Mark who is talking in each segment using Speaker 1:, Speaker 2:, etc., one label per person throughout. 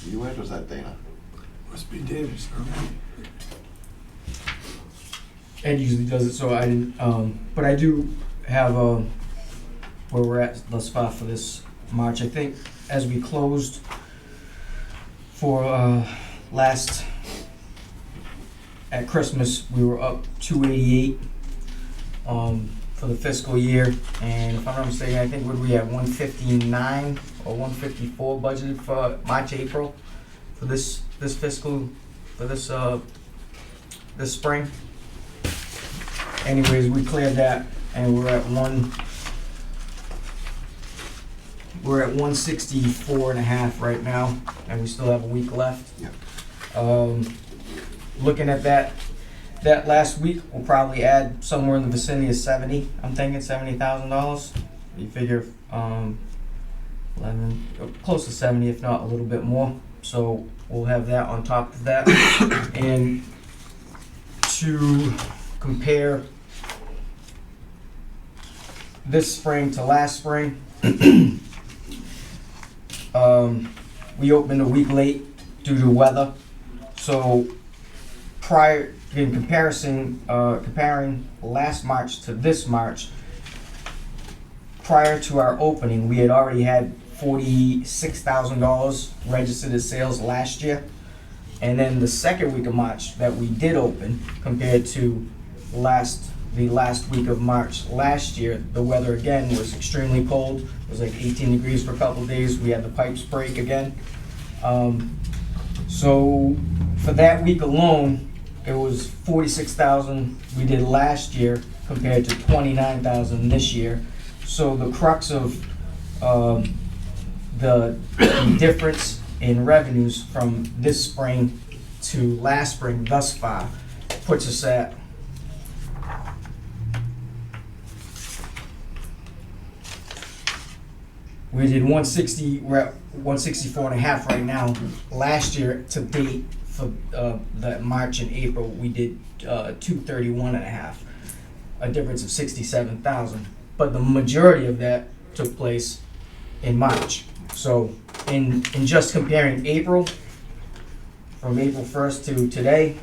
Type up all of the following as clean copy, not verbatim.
Speaker 1: You went, or was that Dana?
Speaker 2: Must be Davis, okay.
Speaker 3: Ed usually does it, so I didn't, but I do have, where we're at thus far for this March. I think as we closed for, at Christmas, we were up 288, for the fiscal year, and if I'm not mistaken, I think we had 159 or 154 budgeted for March, April, for this fiscal, for this spring. Anyways, we cleared that, and we're at 164 and a half right now, and we still have a week left.
Speaker 1: Yeah.
Speaker 3: Looking at that last week, we'll probably add somewhere in the vicinity of 70. I'm thinking $70,000. You figure 11, close to 70, if not a little bit more. So we'll have that on top of that. And to compare this spring to last spring, we opened a week late due to weather. So comparing last March to this March, prior to our opening, we had already had $46,000 registered as sales last year. And then the second week of March that we did open, compared to the last week of March last year, the weather again was extremely cold. It was like 18 degrees for a couple of days. We had the pipes break again. So for that week alone, it was 46,000 we did last year compared to 29,000 this year. So the crux of the difference in revenues from this spring to last spring thus far puts us at we did 160, we're at 164 and a half right now. Last year to date for the March and April, we did 231 and a half, a difference of 67,000. But the majority of that took place in March. So in just comparing April, from April 1st to today,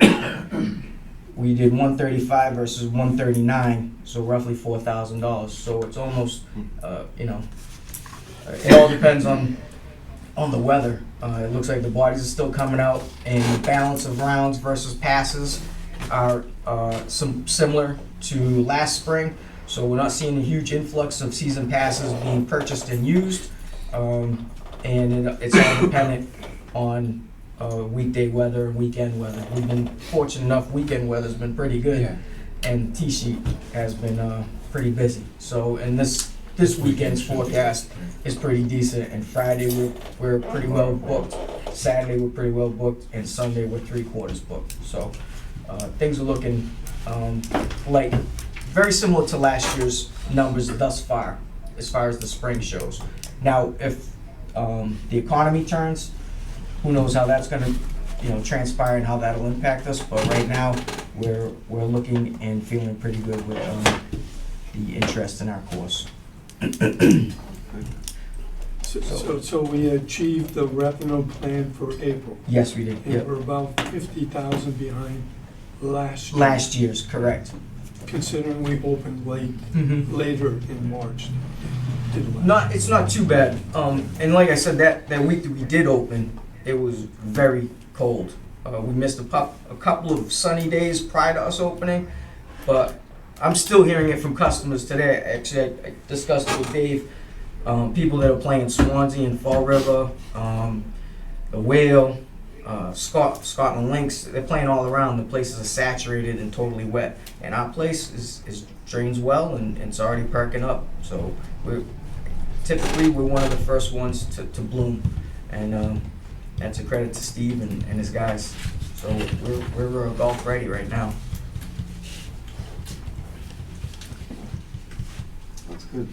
Speaker 3: we did 135 versus 139, so roughly $4,000. So it's almost, it all depends on the weather. It looks like the bodies are still coming out, and the balance of rounds versus passes are some similar to last spring. So we're not seeing a huge influx of season passes being purchased and used, and it's all dependent on weekday weather and weekend weather. We've been fortunate enough; weekend weather's been pretty good,
Speaker 4: Yeah.
Speaker 3: and T-sheet has been pretty busy. So, and this weekend's forecast is pretty decent, and Friday we're pretty well booked, Saturday we're pretty well booked, and Sunday we're 3/4 booked. So things are looking like very similar to last year's numbers thus far, as far as the spring shows. Now, if the economy turns, who knows how that's going to transpire and how that'll impact us, but right now we're looking and feeling pretty good with the interest in our course.
Speaker 2: So we achieved the revenue plan for April.
Speaker 3: Yes, we did.
Speaker 2: And
Speaker 3: Yep.
Speaker 2: we're about 50,000 behind last year.
Speaker 3: Last year's, correct.
Speaker 2: Considering we opened later in March.
Speaker 3: It's not too bad. And like I said, that week that we did open, it was very cold. We missed a couple of sunny days prior to us opening, but I'm still hearing it from customers today. Actually, I discussed it with Dave. People that are playing Swansea and Fall River, the Whale, Scotland Lynx, they're playing all around. The places are saturated and totally wet. And our place is drains well and it's already perking up. So we're one of the first ones to bloom. And that's a credit to Steve and his guys. So we're golf ready right now.
Speaker 1: That's good.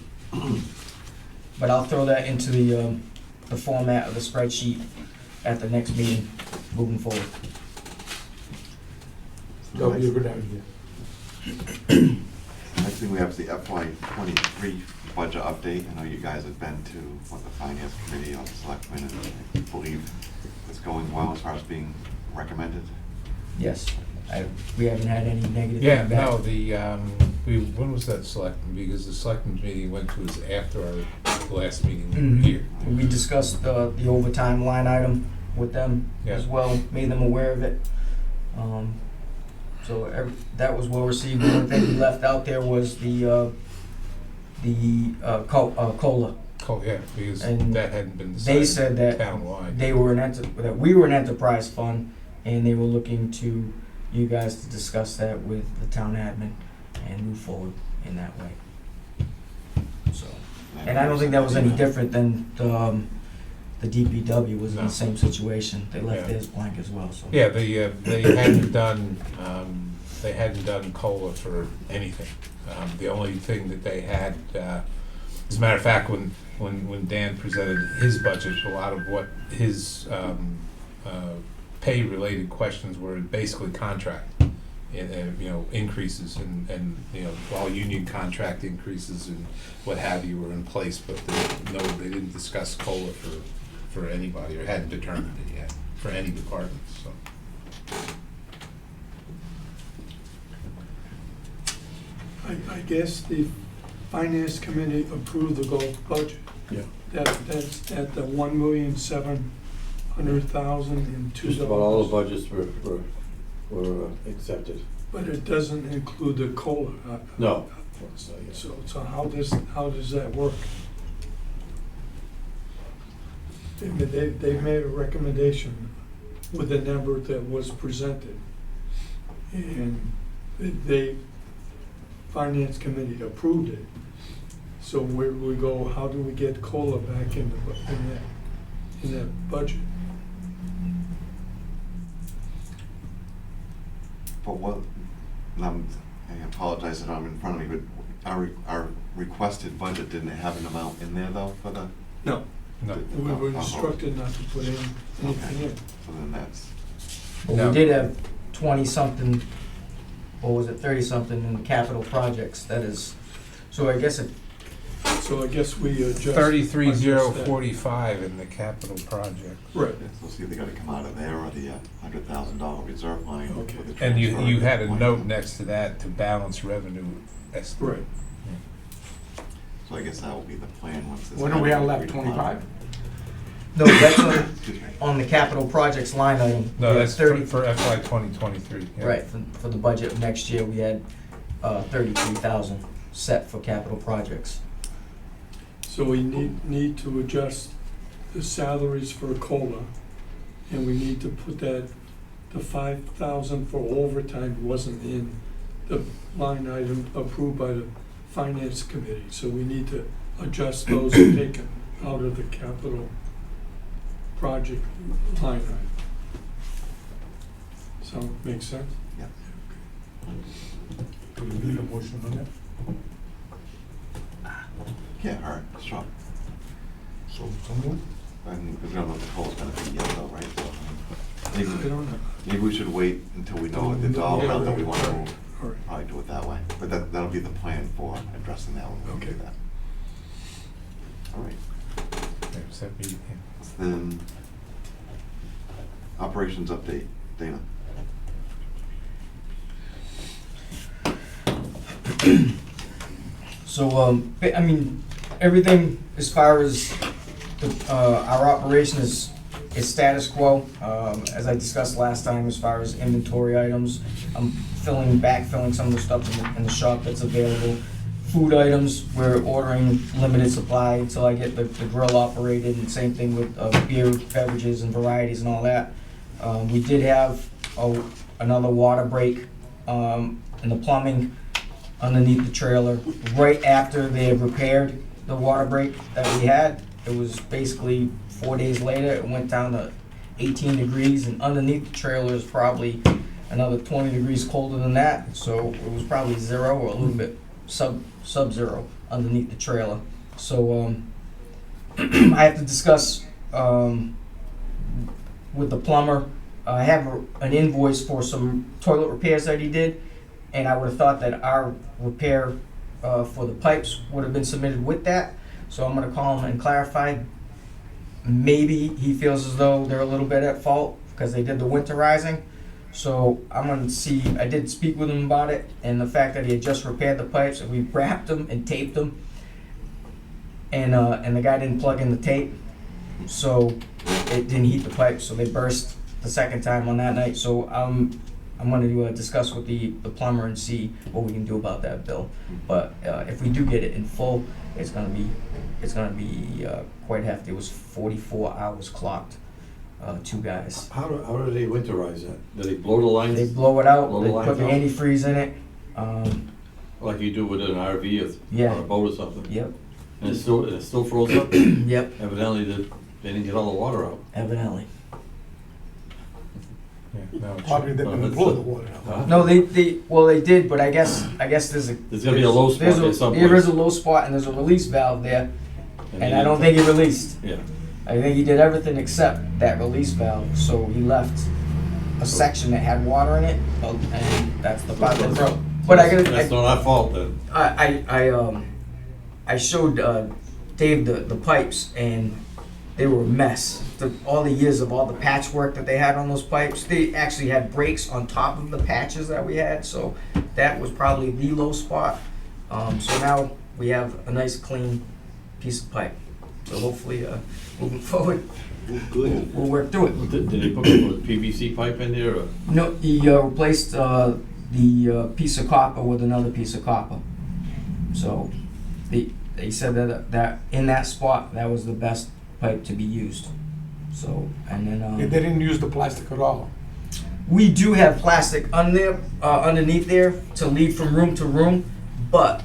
Speaker 3: But I'll throw that into the format of the spreadsheet at the next meeting moving forward.
Speaker 4: That'll be a good idea.
Speaker 1: Next thing we have is the FY23 budget update. I know you guys have been to the finance committee on the selectmen, and I believe there's going well as far as being recommended?
Speaker 3: Yes, we haven't had any negative
Speaker 4: Yeah,
Speaker 3: feedback.
Speaker 4: no, when was that selectmen? Because the selectmen meeting went to us after our last meeting
Speaker 3: Mhm.
Speaker 4: here.
Speaker 3: We discussed the overtime line item with them as
Speaker 4: Yeah.
Speaker 3: well, made them aware of it. That was well received. The only thing we left out there was the COLA.
Speaker 4: Oh, yeah, because
Speaker 3: And
Speaker 4: that hadn't been
Speaker 3: They
Speaker 4: decided
Speaker 3: said that
Speaker 4: townwide.
Speaker 3: that we were an enterprise fund, and they were looking to you guys to discuss that with the town admin and move forward in that way. So, and I don't think that was any different than the DPW was in
Speaker 4: No.
Speaker 3: the same situation. They left
Speaker 4: Yeah.
Speaker 3: theirs blank as well, so.
Speaker 4: Yeah, they hadn't done COLA for anything. The only thing that they had, as a matter of fact, when Dan presented his budget, a lot of what his pay-related questions were basically contract, increases and all union contract increases and what have you were in place, but they didn't discuss COLA for anybody, or hadn't determined it yet for any department, so.
Speaker 2: I guess the finance committee approved the golf budget.
Speaker 5: Yeah.
Speaker 2: That's at the $1,700,002.
Speaker 5: Just about all the budgets were accepted.
Speaker 2: But it doesn't include the COLA.
Speaker 5: No.
Speaker 2: So how does that work? They made a recommendation with the number that was presented. And they, finance committee approved it. So where do we go, how do we get COLA back in that budget?
Speaker 1: But what, I apologize that I'm in front of me, but our requested budget didn't have an amount in there though for the?
Speaker 2: No,
Speaker 4: No.
Speaker 2: we were instructed not to put anything
Speaker 1: Okay.
Speaker 2: in.
Speaker 1: So then that's,
Speaker 3: But
Speaker 4: No.
Speaker 3: we did have 20-something, or was it 30-something in capital projects, that is, so I guess it,
Speaker 2: So I guess we adjust.
Speaker 4: 33,045 in the capital project.
Speaker 2: Right.
Speaker 1: so see if they gotta come out of there or the $100,000 reserve line.
Speaker 2: Okay.
Speaker 1: with the
Speaker 4: And
Speaker 1: transfer
Speaker 4: you had a
Speaker 1: point.
Speaker 4: note next to that to balance revenue estimate.
Speaker 2: Right.
Speaker 1: So I guess that will be the plan once this.
Speaker 6: What do we have left,
Speaker 1: agreed upon.
Speaker 6: 25?
Speaker 3: no, that's
Speaker 1: Excuse me.
Speaker 3: on the capital projects line item.
Speaker 4: No,
Speaker 3: We had
Speaker 4: that's
Speaker 3: 30
Speaker 4: for FY 2023. Yeah.
Speaker 3: Right, for the budget of next year, we had 33,000 set for capital projects.
Speaker 2: So we need to adjust the salaries for COLA, and we need to put that, the 5,000 for overtime wasn't in the line item approved by the finance committee, so we need to adjust those and take it out of the capital project line item. So, make sense?
Speaker 1: Yeah.
Speaker 6: Do we need a motion on that?
Speaker 1: Yeah, all right, sure.
Speaker 6: So, someone?
Speaker 1: And we don't know what the COLA's gonna be yet though, right? So maybe,
Speaker 2: I don't know.
Speaker 1: maybe we should wait until we know the dollar amount that we want to move.
Speaker 2: All right.
Speaker 1: Probably do it that way, but that'll be the plan for addressing that when we do
Speaker 2: Okay.
Speaker 1: that. All right,
Speaker 4: Yeah, so that be-
Speaker 1: then, operations update, Dana.
Speaker 3: So, I mean, everything as far as our operation is status quo. As I discussed last time, as far as inventory items, I'm backfilling some of the stuff in the shop that's available. Food items, we're ordering limited supply until I get the grill operated, and same thing with beer, beverages, and varieties and all that. We did have another water break in the plumbing underneath the trailer right after they had repaired the water break that we had. It was basically 4 days later, it went down to 18 degrees, and underneath the trailer is probably another 20 degrees colder than that. So it was probably zero or a little bit sub-zero underneath the trailer. So I have to discuss with the plumber. I have an invoice for some toilet repairs that he did, and I would have thought that our repair for the pipes would have been submitted with that. So I'm gonna call him and clarify maybe he feels as though they're a little bit at fault because they did the winterizing. So I'm gonna see, I did speak with him about it, and the fact that he had just repaired the pipes, and we wrapped them and taped them, and the guy didn't plug in the tape, so it didn't heat the pipes, so they burst the second time on that night. So I'm gonna discuss with the plumber and see what we can do about that bill. But if we do get it in full, it's gonna be quite hefty. It was 44 hours clocked, 2 guys.
Speaker 5: How do they winterize that? Do they blow the lines?
Speaker 3: They blow it out,
Speaker 5: Blow
Speaker 3: they
Speaker 5: the
Speaker 3: put the
Speaker 5: lines
Speaker 3: antifreeze in it.
Speaker 5: Like you do with an RV or
Speaker 3: Yeah.
Speaker 5: a boat or something?
Speaker 3: Yep,
Speaker 5: And it still froze up?
Speaker 3: yep,
Speaker 5: Evidently, they didn't get all the water out.
Speaker 3: evidently.
Speaker 4: Yeah, no, it's-
Speaker 6: Probably they're gonna blow the water out.
Speaker 5: Huh?
Speaker 3: No, they did, but I guess there's a.
Speaker 5: There's gonna be a low spot
Speaker 3: there's
Speaker 5: there someplace.
Speaker 3: There is a low spot and there's a release valve there, and I don't think he released.
Speaker 5: Yeah.
Speaker 3: I think he did everything except that release valve, so he left a section that had water in it, and that's the part that broke. But
Speaker 5: That's not our fault then.
Speaker 3: I showed Dave the pipes, and they were a mess. All the years of all the patchwork that they had on those pipes, they actually had breaks on top of the patches that we had, so that was probably the low spot. So now we have a nice clean piece of pipe. So hopefully, moving forward, we'll work through it.
Speaker 5: Did they put a PVC pipe in there or?
Speaker 3: No, he replaced the piece of copper with another piece of copper. So they said that in that spot, that was the best pipe to be used. So, and then
Speaker 6: They didn't use the plastic at all.
Speaker 3: we do have plastic underneath there to lead from room to room, but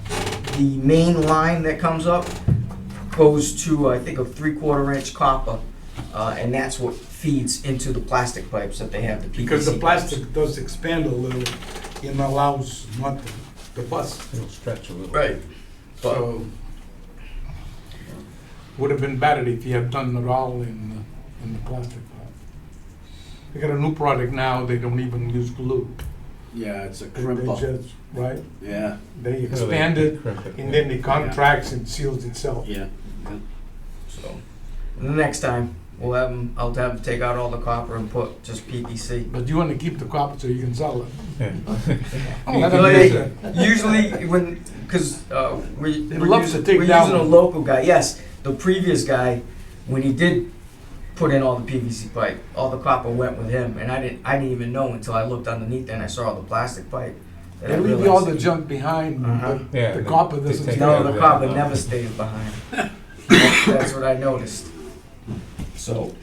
Speaker 3: the main line that comes up goes to, I think, a 3/4 inch copper, and that's what feeds into the plastic pipes that they have, the PVC
Speaker 6: Because the
Speaker 3: pipes.
Speaker 6: plastic does expand a little and allows not to bust.
Speaker 4: It'll stretch a little.
Speaker 3: Right.
Speaker 6: So, would have been better if you had done it all in the plastic part. They got a new product now, they don't even use glue.
Speaker 7: Yeah, it's a
Speaker 6: They
Speaker 7: crimper.
Speaker 6: just, right?
Speaker 7: Yeah,
Speaker 6: They expand it
Speaker 4: Crimp it,
Speaker 6: and then it contracts and seals itself.
Speaker 7: yeah.
Speaker 3: So, the next time, I'll have them take out all the copper and put just PVC.
Speaker 6: But you want to keep the copper so you can sell it.
Speaker 4: Yeah.
Speaker 6: Oh,
Speaker 3: Well,
Speaker 6: that's
Speaker 3: usually because
Speaker 6: They would use to take
Speaker 3: we're
Speaker 6: down-
Speaker 3: using a local guy. Yes, the previous guy, when he did put in all the PVC pipe, all the copper went with him, and I didn't even know until I looked underneath there and I saw the plastic pipe. that I
Speaker 6: They leave you all the
Speaker 3: realized-
Speaker 6: junk behind,
Speaker 3: Uh-huh.
Speaker 6: but
Speaker 4: Yeah,
Speaker 6: the
Speaker 4: they-
Speaker 6: copper
Speaker 4: they
Speaker 6: doesn't.
Speaker 4: take
Speaker 6: stay.
Speaker 3: No,
Speaker 4: care
Speaker 3: the
Speaker 4: of
Speaker 3: copper
Speaker 4: that.
Speaker 3: never stays behind. That's what I noticed. So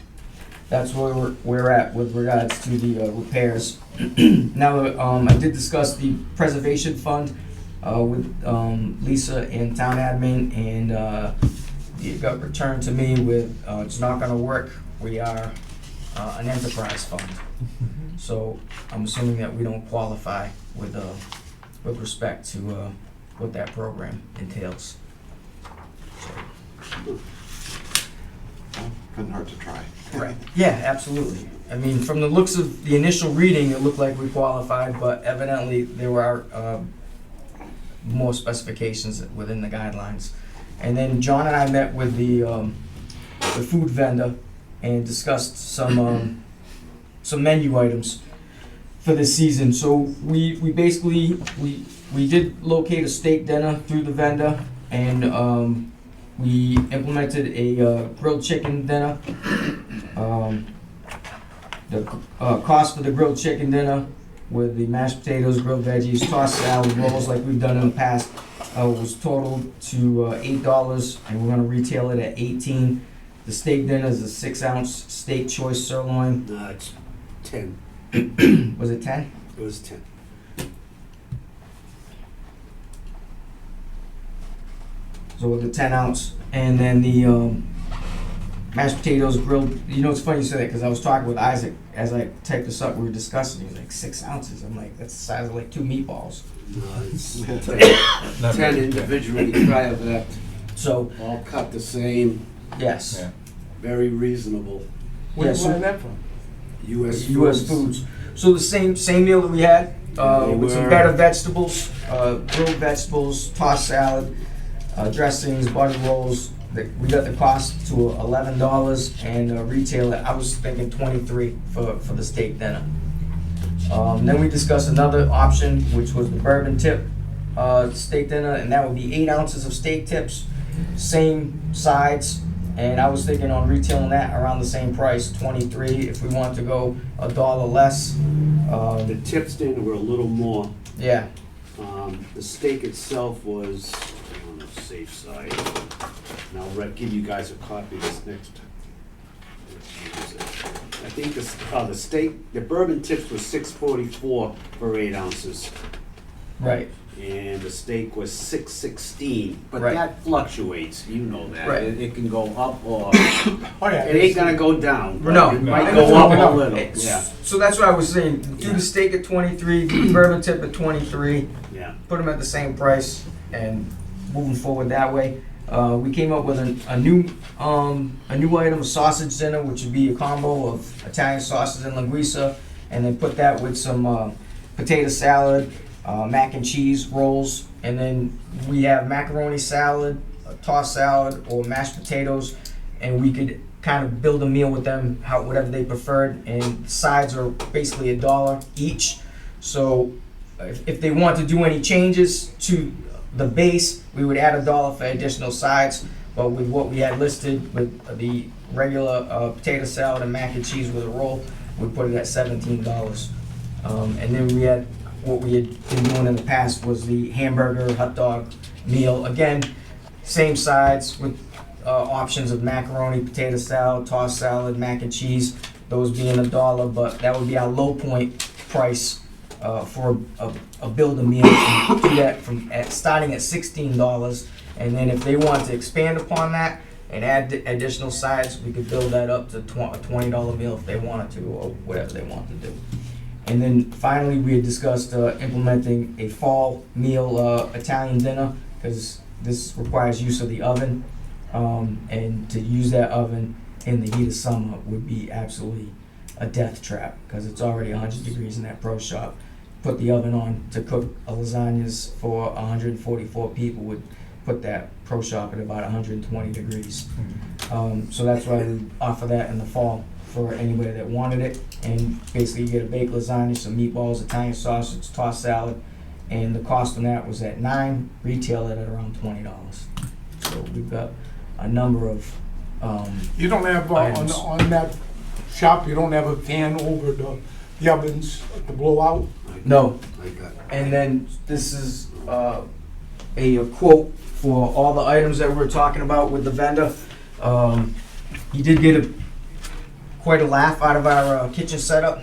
Speaker 3: that's where we're at with regards to the repairs. Now, I did discuss the preservation fund with Lisa and town admin, and it got returned to me with it's not going to work. We are an enterprise fund, so I'm assuming that we don't qualify with respect to what that program entails.
Speaker 1: Well, couldn't hurt to try.
Speaker 3: Right. Yeah, absolutely. I mean, from the looks of the initial reading, it looked like we qualified, but evidently there were more specifications within the guidelines. And then John and I met with the food vendor and discussed some menu items for this season. So we basically we did locate a steak dinner through the vendor, and we implemented a grilled chicken dinner. The cost for the grilled chicken dinner with the mashed potatoes, grilled veggies, tossed salad, rolls like we've done in the past was totaled to $8, and we're gonna retail it at $18. The steak dinner is a 6-ounce steak choice sirloin.
Speaker 7: No, it's 10.
Speaker 3: Was it 10?
Speaker 7: It was 10.
Speaker 3: So with the 10-ounce, and then the mashed potatoes grilled. You know, it's funny you say that because I was talking with Isaac as I typed this up. We were discussing. He was like 6 ounces. I'm like, that's the size of like 2 meatballs.
Speaker 7: No, it's
Speaker 4: Not
Speaker 7: 10
Speaker 4: really.
Speaker 7: individually cryovac,
Speaker 3: So
Speaker 7: all cut the same,
Speaker 3: yes,
Speaker 4: Yeah.
Speaker 7: very reasonable.
Speaker 6: Where
Speaker 3: Yeah,
Speaker 6: do you
Speaker 3: so-
Speaker 6: buy that from?
Speaker 7: U.S.
Speaker 3: U.S. foods. So the same meal that we had
Speaker 7: They
Speaker 3: with some
Speaker 7: were-
Speaker 3: better vegetables, grilled vegetables, tossed salad, dressings, butter rolls, we got the cost to $11 and retail it, I was thinking 23 for the steak dinner. Then we discussed another option, which was the bourbon tip steak dinner, and that would be 8 ounces of steak tips, same sides, and I was thinking on retailing that around the same price, 23. If we want to go $1 less,
Speaker 7: The tips then were a little more.
Speaker 3: yeah,
Speaker 7: The steak itself was on the safe side. And I'll give you guys a copy of this next. I think the steak, the bourbon tips was $6.44 for 8 ounces.
Speaker 3: right.
Speaker 7: And the steak was $6.16, but
Speaker 3: Right.
Speaker 7: that fluctuates, you know that.
Speaker 3: Right.
Speaker 7: It can go up or,
Speaker 6: Oh, yeah.
Speaker 7: it ain't gonna go down. but
Speaker 3: No.
Speaker 7: It might
Speaker 6: And
Speaker 7: go
Speaker 6: it's
Speaker 7: up
Speaker 6: going
Speaker 7: a
Speaker 6: up.
Speaker 7: little,
Speaker 3: It's-
Speaker 7: yeah,
Speaker 3: So that's what I was saying, do the steak at 23, do the bourbon tip at 23,
Speaker 7: yeah.
Speaker 3: put them at the same price, and moving forward that way. We came up with a new item, a sausage dinner, which would be a combo of Italian sausage and linguiça, and then put that with some potato salad, mac and cheese rolls, and then we have macaroni salad, a tossed salad, or mashed potatoes, and we could kind of build a meal with them, whatever they preferred, and sides are basically $1 each. So if they want to do any changes to the base, we would add $1 for additional sides, but with what we had listed with the regular potato salad and mac and cheese with a roll, we put it at $17. And then we had, what we had been doing in the past was the hamburger, hot dog meal. Again, same sides with options of macaroni, potato salad, tossed salad, mac and cheese, those being $1, but that would be our low point price for a build-a meal. And do that starting at $16, and then if they want to expand upon that and add additional sides, we could build that up to a $20 meal if they wanted to, or whatever they want to do. And then finally, we had discussed implementing a fall meal Italian dinner, because this requires use of the oven, and to use that oven in the heat of summer would be absolutely a death trap, because it's already 100 degrees in that pro shop. Put the oven on to cook a lasagnas for 144 people would put that pro shop at about 120 degrees. So that's why we offer that in the fall for anybody that wanted it. And basically you get a baked lasagna, some meatballs, Italian sausage, tossed salad, and the cost on that was at $9, retail it at around $20. So we've got a number of
Speaker 6: You don't have,
Speaker 3: items.
Speaker 6: on that shop, you don't have a fan over the ovens to blow out?
Speaker 3: No.
Speaker 7: I got
Speaker 3: And then this is a quote for all the items that we're talking about with the vendor. He did get quite a laugh out of our kitchen setup,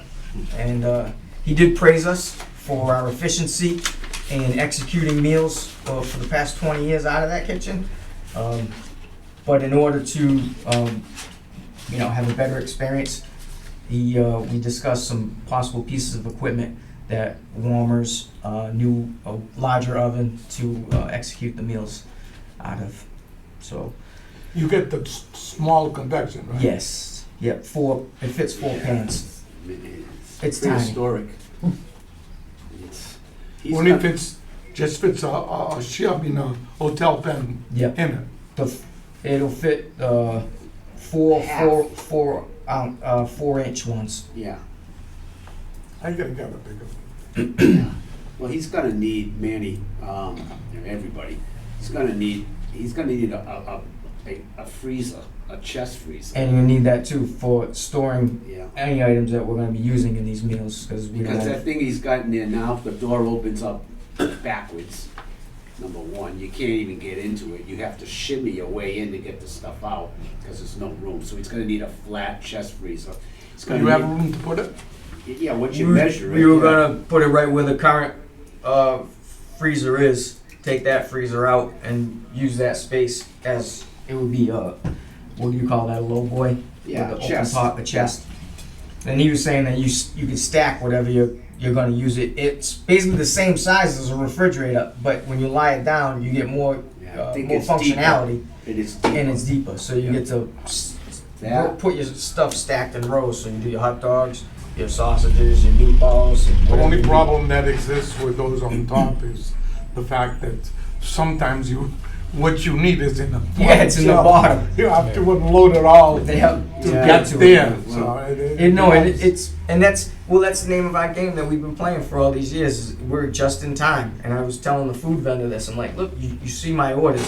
Speaker 3: and he did praise us for our efficiency in executing meals for the past 20 years out of that kitchen. But in order to have a better experience, we discussed some possible pieces of equipment, that warmers, a larger oven to execute the meals out of. So
Speaker 6: You get the small convection, right?
Speaker 3: yes, yep, it fits 4 pans. It's tiny.
Speaker 7: prehistoric. He's
Speaker 6: Only
Speaker 7: got-
Speaker 6: just fits a chef in a hotel pen
Speaker 3: Yep.
Speaker 6: in it.
Speaker 3: It'll fit four 4-inch ones.
Speaker 7: Yeah,
Speaker 6: I gotta get a bigger.
Speaker 7: well, he's gonna need, Manny, everybody, he's gonna need a freezer, a chest freezer.
Speaker 3: And you need that too for storing
Speaker 7: Yeah,
Speaker 3: any items that we're going to be using in these meals, because we don't
Speaker 7: because that
Speaker 3: have.
Speaker 7: thing he's got in there now, the door opens up backwards, number one, you can't even get into it, you have to shimmy your way in to get the stuff out, because there's no room, so he's gonna need a flat chest freezer. It's
Speaker 6: Do
Speaker 7: gonna
Speaker 6: you have
Speaker 7: need-
Speaker 6: room to put it?
Speaker 7: Yeah, once you measure it.
Speaker 3: We were
Speaker 7: yeah.
Speaker 3: gonna put it right where the current freezer is. Take that freezer out and use that space as it would be what do you call that? A low boy?
Speaker 7: Yeah,
Speaker 3: With the
Speaker 7: chest.
Speaker 3: Open top, a chest. And he was saying that you can stack whatever you're gonna use it. It's basically the same size as a refrigerator, but when you lie it down, you get more
Speaker 7: Yeah, I think
Speaker 3: more
Speaker 7: it's deeper.
Speaker 3: functionality,
Speaker 7: It is
Speaker 3: and it's deeper. So you get to
Speaker 7: That-
Speaker 3: put your stuff stacked in rows. So you do your hot dogs, your sausages, your meatballs. And
Speaker 6: The
Speaker 3: whatever
Speaker 6: only
Speaker 3: you need.
Speaker 6: problem that exists with those on top is the fact that sometimes what you need is in the.
Speaker 3: Yeah, it's in the
Speaker 6: shelf.
Speaker 3: bottom.
Speaker 6: You have to unload it all
Speaker 3: They have
Speaker 6: to
Speaker 3: yeah,
Speaker 6: get
Speaker 3: to it.
Speaker 6: there, so.
Speaker 3: It's and that's the name of our game that we've been playing for all these years. Is we're just in time. And I was telling the food vendor this. I'm like, look, you see my orders.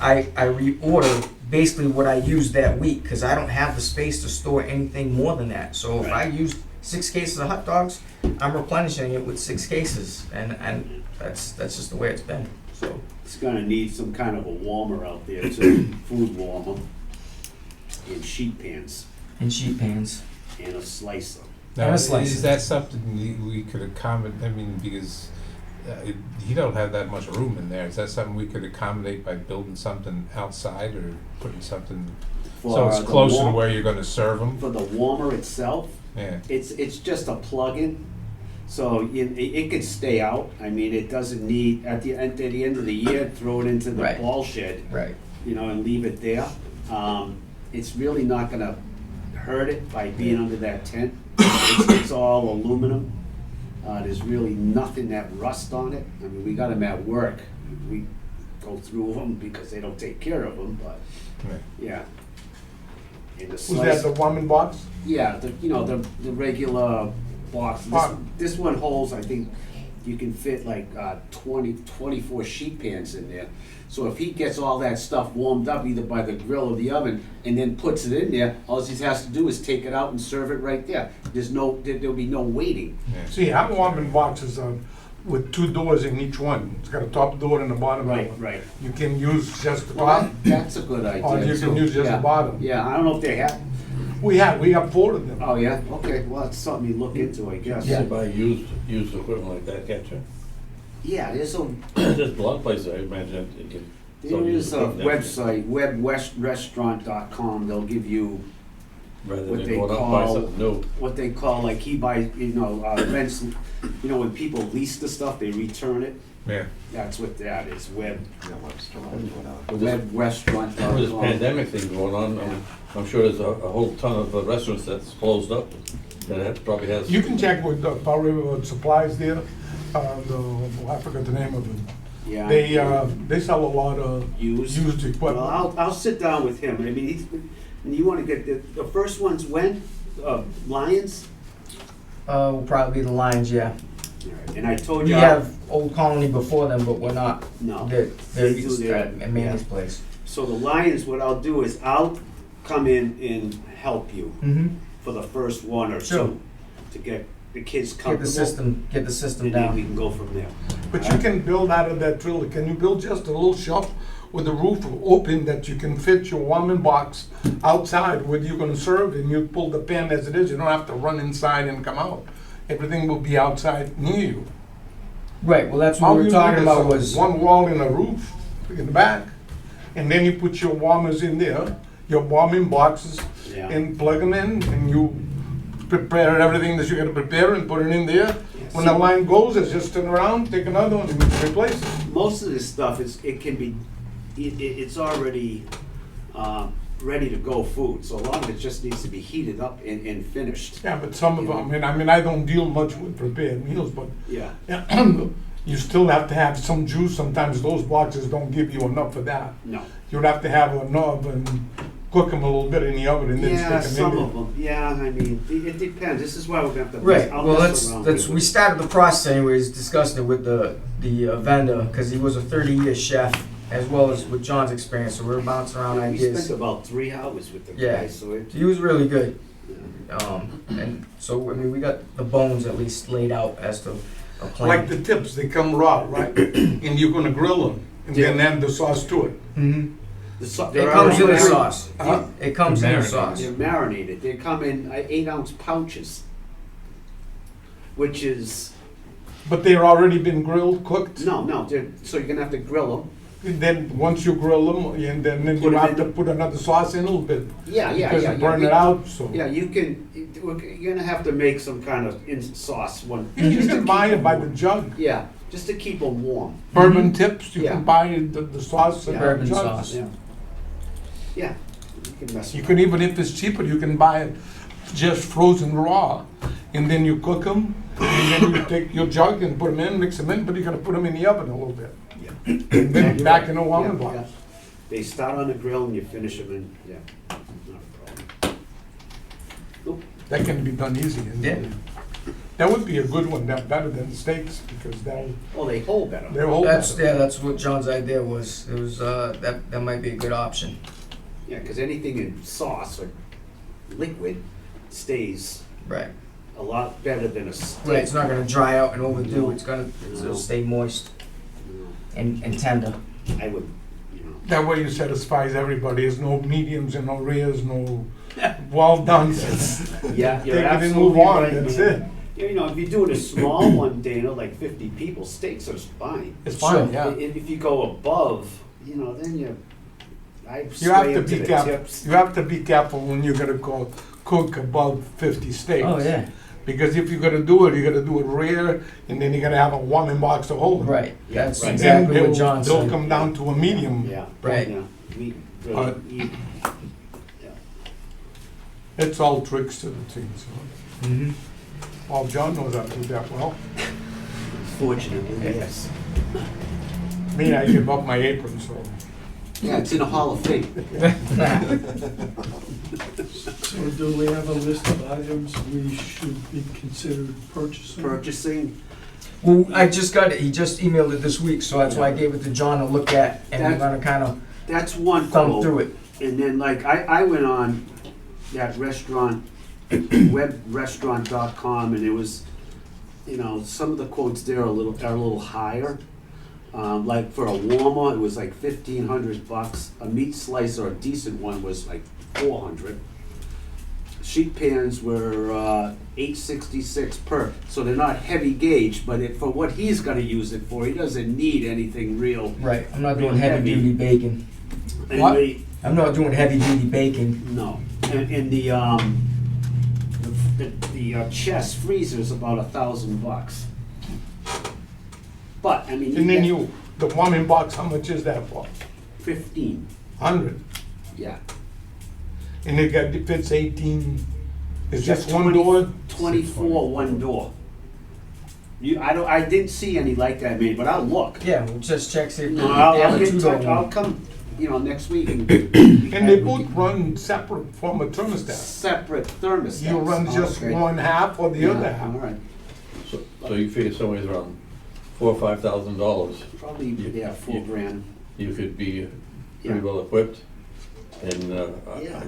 Speaker 3: I reorder basically what I used that week because I don't have the space to store anything more than that. So if I used 6 cases of hot dogs, I'm replenishing it with 6 cases, and that's just the way it's been. So
Speaker 7: It's gonna need some kind of a warmer out there too, food warmer, and sheet pans,
Speaker 3: in sheet pans.
Speaker 7: and a slicer.
Speaker 4: Now,
Speaker 3: And a slice.
Speaker 4: is that something we could accommodate, I mean, because you don't have that much room in there, is that something we could accommodate by building something outside or putting something, so
Speaker 7: For
Speaker 4: it's
Speaker 7: the
Speaker 4: closer to
Speaker 7: warm-
Speaker 4: where you're gonna serve them?
Speaker 7: For the warmer itself,
Speaker 4: Yeah,
Speaker 7: it's just a plug-in, so it could stay out. I mean, it doesn't need, at the end of the year, throw it into the
Speaker 3: Right.
Speaker 7: ball shed,
Speaker 3: Right.
Speaker 7: and leave it there. It's really not gonna hurt it by being under that tent. It's all aluminum. There's really nothing that rust on it. I mean, we got them at work. We go through them because they don't take care of them, but,
Speaker 4: right.
Speaker 7: yeah. And the
Speaker 6: Was
Speaker 7: slice,
Speaker 6: that the warming box?
Speaker 7: yeah, the regular box. This one holds, I think, you can fit like 24 sheet pans in there. So if he gets all that stuff warmed up either by the grill or the oven and then puts it in there, all he has to do is take it out and serve it right there. There'll be no waiting.
Speaker 6: See, our warming boxes are with 2 doors in each one. It's got a top door and a bottom door.
Speaker 7: Right.
Speaker 6: You can use just the
Speaker 7: Well,
Speaker 6: top,
Speaker 7: that's a good idea.
Speaker 6: or you can
Speaker 7: too.
Speaker 6: use just the
Speaker 7: Yeah.
Speaker 6: bottom.
Speaker 7: Yeah, I don't know if they have.
Speaker 6: We have 4 of them.
Speaker 7: Oh, yeah? Okay, well, it's something you look into, I guess.
Speaker 5: You can buy used equipment like that, can't you?
Speaker 7: Yeah, there's a
Speaker 5: There's a lot of places, I imagine, you can.
Speaker 7: There is a website, webwestrestaurant.com, they'll give you
Speaker 5: Rather
Speaker 7: what
Speaker 5: than
Speaker 7: they
Speaker 5: going out and buy
Speaker 7: call-
Speaker 5: something new.
Speaker 7: what they call, like he buys, rents, when people lease the stuff, they return it.
Speaker 4: Yeah,
Speaker 7: That's what that is,
Speaker 1: Yeah, Webster, whatever.
Speaker 5: With this
Speaker 7: webwestrestaurant.com.
Speaker 5: pandemic thing going on, I'm sure there's a whole ton of restaurants that's closed up, that probably has.
Speaker 6: You can check with Powell River Supplies there. I forgot the name of it.
Speaker 7: Yeah.
Speaker 6: They sell a lot of
Speaker 7: Used?
Speaker 6: used equipment.
Speaker 7: Well, I'll sit down with him, I mean, and you wanna get, the first one's when? Lions?
Speaker 3: Will probably be the Lions, yeah.
Speaker 7: Alright, and I told
Speaker 3: We
Speaker 7: you.
Speaker 3: have Old Colony before them, but we're not.
Speaker 7: No.
Speaker 3: They're
Speaker 7: They do
Speaker 3: just
Speaker 7: their-
Speaker 3: at Manny's place.
Speaker 7: So the Lions, what I'll do is I'll come in and help you
Speaker 3: Mm-hmm.
Speaker 7: for the first one or
Speaker 3: Sure.
Speaker 7: two to get the kids
Speaker 3: Get
Speaker 7: comfortable.
Speaker 3: get the system
Speaker 7: And then we
Speaker 3: down.
Speaker 7: can go from there.
Speaker 6: But you can build out of that trailer, can you build just a little shop with the roof open that you can fit your warming box outside where you're gonna serve, and you pull the pan as it is, you don't have to run inside and come out. Everything will be outside near you.
Speaker 3: Right, well, that's what
Speaker 6: All
Speaker 3: we
Speaker 6: you
Speaker 3: were talking
Speaker 6: need is
Speaker 3: about was,
Speaker 6: one wall and a roof in the back, and then you put your warmers in there, your warming boxes,
Speaker 7: Yeah.
Speaker 6: and plug them in, and you prepare everything that you gotta prepare and put it in there. When the line goes, it's just turn around, take another one and replace it.
Speaker 7: Most of this stuff it's already ready to go food, so a lot of it just needs to be heated up and finished.
Speaker 6: Yeah, but some of them, I don't deal much with prepared meals, but
Speaker 7: Yeah.
Speaker 6: you still have to have some juice. Sometimes those boxes don't give you enough of that.
Speaker 7: No.
Speaker 6: You'd have to have enough and cook them a little bit in the oven and then
Speaker 7: Yeah,
Speaker 6: stick them in
Speaker 7: some
Speaker 6: there.
Speaker 7: of them, yeah, I mean, it depends, this is why we're gonna have to.
Speaker 3: right,
Speaker 7: I'll
Speaker 3: well,
Speaker 7: mess around
Speaker 3: let's,
Speaker 7: with
Speaker 3: we
Speaker 7: it.
Speaker 3: started the process anyways, discussing it with the vendor, cause he was a 30-year chef, as well as with John's experience, so we were bouncing around
Speaker 7: We
Speaker 3: ideas.
Speaker 7: spent about 3 hours with the
Speaker 3: Yeah.
Speaker 7: guy, so it.
Speaker 3: He was really good. And so, we got the bones at least laid out as to a plan.
Speaker 6: Like the tips, they come raw, right? And you're gonna grill them and then add the sauce to it.
Speaker 3: Mhm.
Speaker 7: It
Speaker 3: It comes in the sauce.
Speaker 6: Huh?
Speaker 3: It comes in the
Speaker 4: Marinated.
Speaker 3: sauce.
Speaker 7: They're marinated. They come in 8-ounce pouches, which is
Speaker 6: But they're already been grilled, cooked.
Speaker 7: no. So you're gonna have to grill them.
Speaker 6: And then once you grill them, and then
Speaker 7: Put
Speaker 6: you
Speaker 7: it
Speaker 6: have
Speaker 7: in
Speaker 6: to
Speaker 7: the-
Speaker 6: put another sauce in a little bit.
Speaker 7: Yeah.
Speaker 6: Because you burn it out, so.
Speaker 7: Yeah, you can. You're gonna have to make some kind of sauce one.
Speaker 6: You
Speaker 7: just to
Speaker 6: can buy
Speaker 7: keep
Speaker 6: it by
Speaker 7: 'em
Speaker 6: the
Speaker 7: warm.
Speaker 6: jug.
Speaker 7: Yeah, just to keep them warm.
Speaker 6: Bourbon tips, you
Speaker 7: Yeah.
Speaker 6: can buy the sauce in
Speaker 7: Yeah.
Speaker 6: the
Speaker 3: Bourbon
Speaker 6: jugs.
Speaker 3: sauce.
Speaker 7: Yeah. Yeah. You can mess.
Speaker 6: You
Speaker 7: around.
Speaker 6: can, even if it's cheaper, you can buy it just frozen raw, and then you cook them, and then you take your jug and put them in, mix them in, but you gotta put them in the oven a little bit. and then
Speaker 7: You're
Speaker 6: back
Speaker 7: right.
Speaker 6: in the warming
Speaker 7: Yeah,
Speaker 6: box.
Speaker 7: yeah. They start on the grill and you finish them in, yeah, not a problem. Nope.
Speaker 6: That can be done easy. And
Speaker 3: Yeah.
Speaker 6: That would be a good one, that better than steaks, because they'll
Speaker 7: Oh, they hold better.
Speaker 6: hold
Speaker 3: That's,
Speaker 6: better.
Speaker 3: yeah, that's what John's idea was. It was, that might be a good option.
Speaker 7: Yeah, because anything in sauce or liquid stays
Speaker 3: Right.
Speaker 7: a lot better than a steak.
Speaker 3: Right, it's not gonna dry out and overdo,
Speaker 7: No.
Speaker 3: it's gonna,
Speaker 7: No.
Speaker 3: it'll stay moist
Speaker 7: You
Speaker 3: and tender.
Speaker 7: know, I would, you know.
Speaker 6: That way you satisfies everybody, there's no mediums and no rares, no well done.
Speaker 7: Yeah,
Speaker 6: Take
Speaker 7: you're
Speaker 6: it and
Speaker 7: absolutely
Speaker 6: move on,
Speaker 7: right,
Speaker 6: that's
Speaker 7: man.
Speaker 6: it.
Speaker 7: You know, if you're doing a small one, Dana, like 50 people, steaks are fine.
Speaker 6: It's fine,
Speaker 3: Sure.
Speaker 6: yeah.
Speaker 7: If you go above, you know, then I
Speaker 6: You
Speaker 7: sway
Speaker 6: have to
Speaker 7: into
Speaker 6: be
Speaker 7: the
Speaker 6: careful,
Speaker 7: tips.
Speaker 6: you have to be careful when you're gonna go cook above 50 steaks.
Speaker 3: Oh, yeah,
Speaker 6: Because if you're gonna do it, you're gonna do it rare, and then you're gonna have a warming box to hold it.
Speaker 3: right,
Speaker 7: Yeah,
Speaker 3: that's
Speaker 7: right.
Speaker 3: exactly
Speaker 6: Then
Speaker 3: what John
Speaker 6: they'll
Speaker 3: said.
Speaker 6: come down to a medium.
Speaker 7: Yeah.
Speaker 3: Right.
Speaker 7: Yeah. We really
Speaker 6: Uh,
Speaker 7: eat.
Speaker 6: It's all tricks to the thing, so.
Speaker 3: Mhm.
Speaker 6: Well, John knows how to do that well.
Speaker 7: Fortunately, yes.
Speaker 6: Me, I give up my apron, so.
Speaker 7: Yeah, it's in the Hall of Fame.
Speaker 2: So do we have a list of items we should be considered purchasing?
Speaker 7: Purchasing,
Speaker 3: Well, I just got it, he just emailed it this week, so that's why I gave it to John to look at, and we're gonna kinda
Speaker 7: that's one
Speaker 3: thumb
Speaker 7: quote.
Speaker 3: through it.
Speaker 7: And then like I went on that restaurant, webrestaurant.com, and it was, you know, some of the quotes there are a little higher. Like for a warmer, it was like $1,500. A meat slicer, a decent one, was like $400. Sheet pans were $866 per, so they're not heavy gauge, but for what he's gonna use it for, he doesn't need anything real.
Speaker 3: Right, I'm not doing
Speaker 7: Real
Speaker 3: heavy
Speaker 7: heavy.
Speaker 3: duty baking.
Speaker 7: And
Speaker 6: What?
Speaker 3: I'm not doing heavy duty baking.
Speaker 7: No, and the chest freezer is about $1,000. But, I mean.
Speaker 6: And then
Speaker 7: get
Speaker 6: the warming box, how much is that for?
Speaker 7: 15,
Speaker 6: 100.
Speaker 7: yeah.
Speaker 6: And it fits 18, it's
Speaker 7: Just
Speaker 6: just one door?
Speaker 7: 24, one door. I didn't see any like that made, but I'll look.
Speaker 3: Yeah, we'll just check, see if they
Speaker 7: No,
Speaker 3: have
Speaker 7: I'll
Speaker 3: a
Speaker 7: get in
Speaker 3: two-door
Speaker 7: touch, I'll
Speaker 3: one.
Speaker 7: come, next week and.
Speaker 6: And they both run separate from a thermostat.
Speaker 7: Separate thermostats.
Speaker 6: You run just
Speaker 7: Okay.
Speaker 6: one half or the
Speaker 7: Yeah,
Speaker 6: other
Speaker 7: all
Speaker 6: half.
Speaker 7: right.
Speaker 5: So you figure somewhere around $4,000 or $5,000,
Speaker 7: Probably, yeah, $4,000.
Speaker 5: you could be
Speaker 7: Yeah.
Speaker 5: pretty well equipped. And,
Speaker 7: Yeah.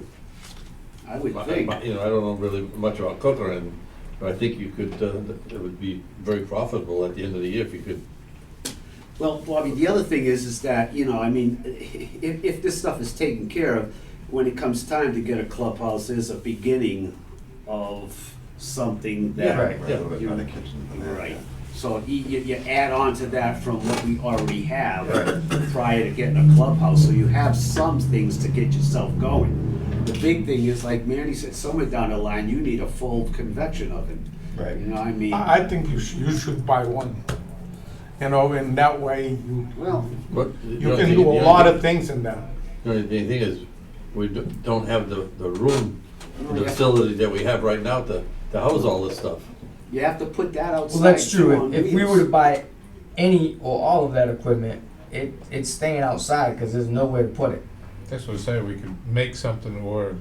Speaker 7: I would
Speaker 5: I
Speaker 7: think.
Speaker 5: don't know really much about cooking, but I think you could, it would be very profitable at the end of the year if you could.
Speaker 7: Well, Bobby, the other thing is that, if this stuff is taken care of, when it comes time to get a clubhouse, there's a beginning of something that.
Speaker 3: Yeah, right.
Speaker 5: Yeah.
Speaker 1: Rather than a kitchen than that,
Speaker 7: Right.
Speaker 1: yeah.
Speaker 7: So you add on to that from what we already have prior to getting a clubhouse, so you have some things to get yourself going. The big thing is, like Manny said, somewhere down the line, you need a full convection oven.
Speaker 3: Right.
Speaker 7: You know, I mean,
Speaker 6: I think you should buy one. And that way
Speaker 7: well,
Speaker 5: But
Speaker 6: you can do a lot of things in that.
Speaker 5: The only thing is, we don't have the room,
Speaker 7: Oh,
Speaker 5: the
Speaker 7: yeah.
Speaker 5: facility that we have right now to house all this stuff.
Speaker 7: you have to put that outside.
Speaker 3: Well, that's
Speaker 7: too,
Speaker 3: true,
Speaker 7: on
Speaker 3: if we
Speaker 7: wheels.
Speaker 3: were to buy any or all of that equipment, it's staying outside, cause there's nowhere to put it.
Speaker 4: That's what I say, we could make something, or,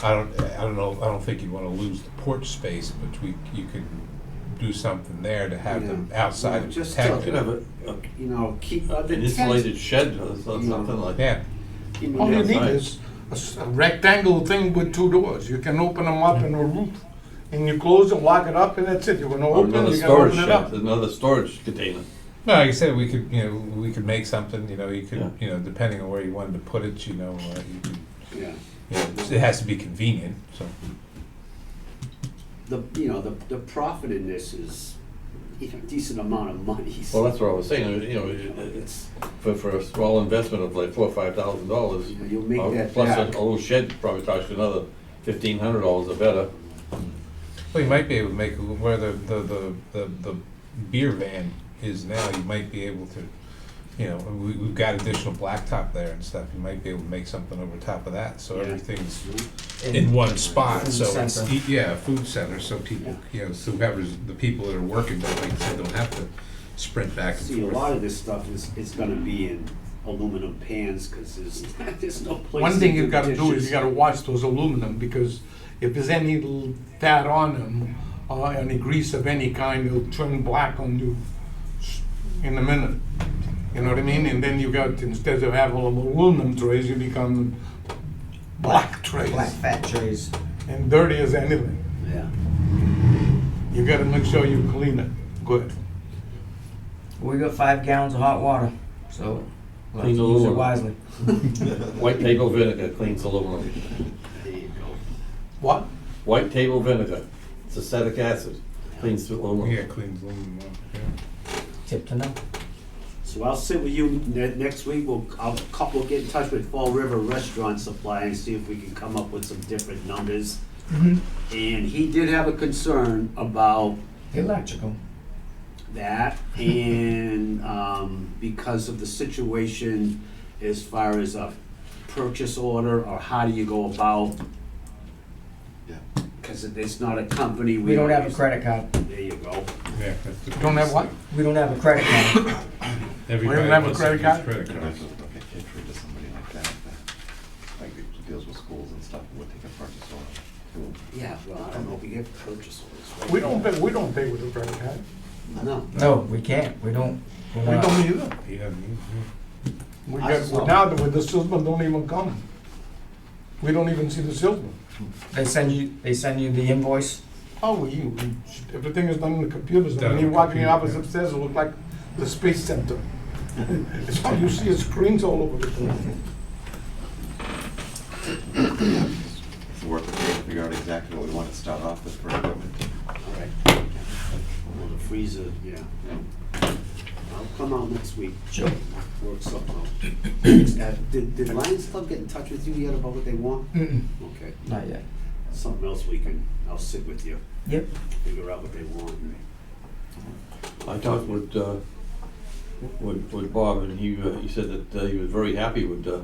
Speaker 4: I don't know, I don't think you'd wanna lose the porch space, but you could do something there to have them outside and
Speaker 7: Just
Speaker 5: You
Speaker 4: protect
Speaker 5: could
Speaker 4: it.
Speaker 5: have
Speaker 7: Keep
Speaker 5: an
Speaker 7: the
Speaker 5: insulated shed or something like that.
Speaker 4: Yeah,
Speaker 6: All you
Speaker 5: Yeah,
Speaker 6: need
Speaker 5: outside.
Speaker 6: is a rectangle thing with two doors. You can open them up in a roof, and you close it, lock it up, and that's it. You're gonna
Speaker 5: Or
Speaker 6: open,
Speaker 5: another
Speaker 6: you gotta
Speaker 5: storage
Speaker 6: open it
Speaker 5: shed,
Speaker 6: up.
Speaker 5: another storage container.
Speaker 4: no, like I said, we could make something, you could,
Speaker 5: Yeah.
Speaker 4: depending on where you wanted to put it, you could,
Speaker 7: Yeah.
Speaker 4: it has to be convenient, so.
Speaker 7: The profit in this is a decent amount of money.
Speaker 5: Well, that's what I was saying,
Speaker 7: It's,
Speaker 5: for a small investment of like $4,000 or $5,000.
Speaker 7: you'll make that
Speaker 5: Plus
Speaker 7: back.
Speaker 5: a little shed probably cost you another $1,500 or better.
Speaker 4: Well, you might be able to make, where the beer van is now, you might be able to, we've got additional blacktop there and stuff, you might be able to make something over top of that, so
Speaker 7: Yeah.
Speaker 4: everything's in one spot,
Speaker 3: Food
Speaker 4: so it's,
Speaker 3: center.
Speaker 4: yeah, a food center, so people, so whoever's, the people that are working, don't, like I said, don't have to sprint back and
Speaker 7: See, a
Speaker 4: forth.
Speaker 7: lot of this stuff is gonna be in aluminum pans, cause there's no place.
Speaker 6: One thing
Speaker 7: to
Speaker 6: you gotta do is
Speaker 7: dishes.
Speaker 6: you gotta watch those aluminum, because if there's any fat on them, any grease of any kind, it'll turn black on you in a minute. You know what I mean? And then you got, instead of having aluminum trays, you become black trays.
Speaker 3: Black fat trays.
Speaker 6: And dirty as anything.
Speaker 7: Yeah.
Speaker 6: You gotta make sure you clean it good.
Speaker 3: We got 5 gallons of hot water, so we'll have
Speaker 5: Clean
Speaker 3: to use it
Speaker 5: aluminum.
Speaker 3: wisely.
Speaker 5: White table vinegar cleans aluminum.
Speaker 7: There you go.
Speaker 6: What?
Speaker 5: White table vinegar, it's acetic acid, cleans aluminum.
Speaker 4: Yeah, cleans aluminum, yeah.
Speaker 3: Tip to know.
Speaker 7: So I'll sit with you next week, we'll get in touch with Fall River Restaurant Supply and see if we can come up with some different numbers. And he did have a concern about
Speaker 3: Electrical.
Speaker 7: that, and because of the situation as far as a purchase order, or how do you go about,
Speaker 1: Yeah.
Speaker 7: because it's not a company.
Speaker 3: We don't have a
Speaker 7: use-
Speaker 3: credit card.
Speaker 7: There you go.
Speaker 4: Yeah, that's the-
Speaker 6: You don't have what?
Speaker 3: We don't have a credit card.
Speaker 4: Everybody
Speaker 6: We don't have a
Speaker 4: wants to
Speaker 6: credit
Speaker 4: use
Speaker 6: card?
Speaker 4: credit
Speaker 1: And
Speaker 4: cards.
Speaker 1: that's what, okay, Kitchery to somebody like that, like who deals with schools and stuff, would take a purchase order.
Speaker 7: Yeah, well, I don't know if we get purchase orders. right?
Speaker 6: We don't pay with a credit card.
Speaker 7: No.
Speaker 3: No, we can't. We don't. We're
Speaker 6: We
Speaker 3: not-
Speaker 6: don't either.
Speaker 4: He doesn't use
Speaker 6: We
Speaker 7: I
Speaker 6: got,
Speaker 7: saw-
Speaker 6: now with the salesman don't even come. We don't even see the salesman.
Speaker 3: They send you the invoice.
Speaker 6: Oh, everything is done in the computers, and
Speaker 4: Done
Speaker 6: when
Speaker 4: on
Speaker 6: you
Speaker 4: the
Speaker 6: walk in the
Speaker 4: computer,
Speaker 6: office
Speaker 4: yeah.
Speaker 6: upstairs, it look like the Space Center. It's all you see is screens all over the place.
Speaker 1: It's worth it to figure out exactly what we want to start off with for equipment.
Speaker 7: All right. Well, the freezer, yeah. I'll come out next week.
Speaker 3: Sure.
Speaker 7: Work something out. Did Lions Club get in touch with you yet about what they want?
Speaker 3: Mm-mm.
Speaker 7: Okay.
Speaker 3: Not yet.
Speaker 7: Something else I'll sit with you,
Speaker 3: Yep.
Speaker 7: figure out what they want.
Speaker 5: I talked with Bob, and he said that he was very happy with the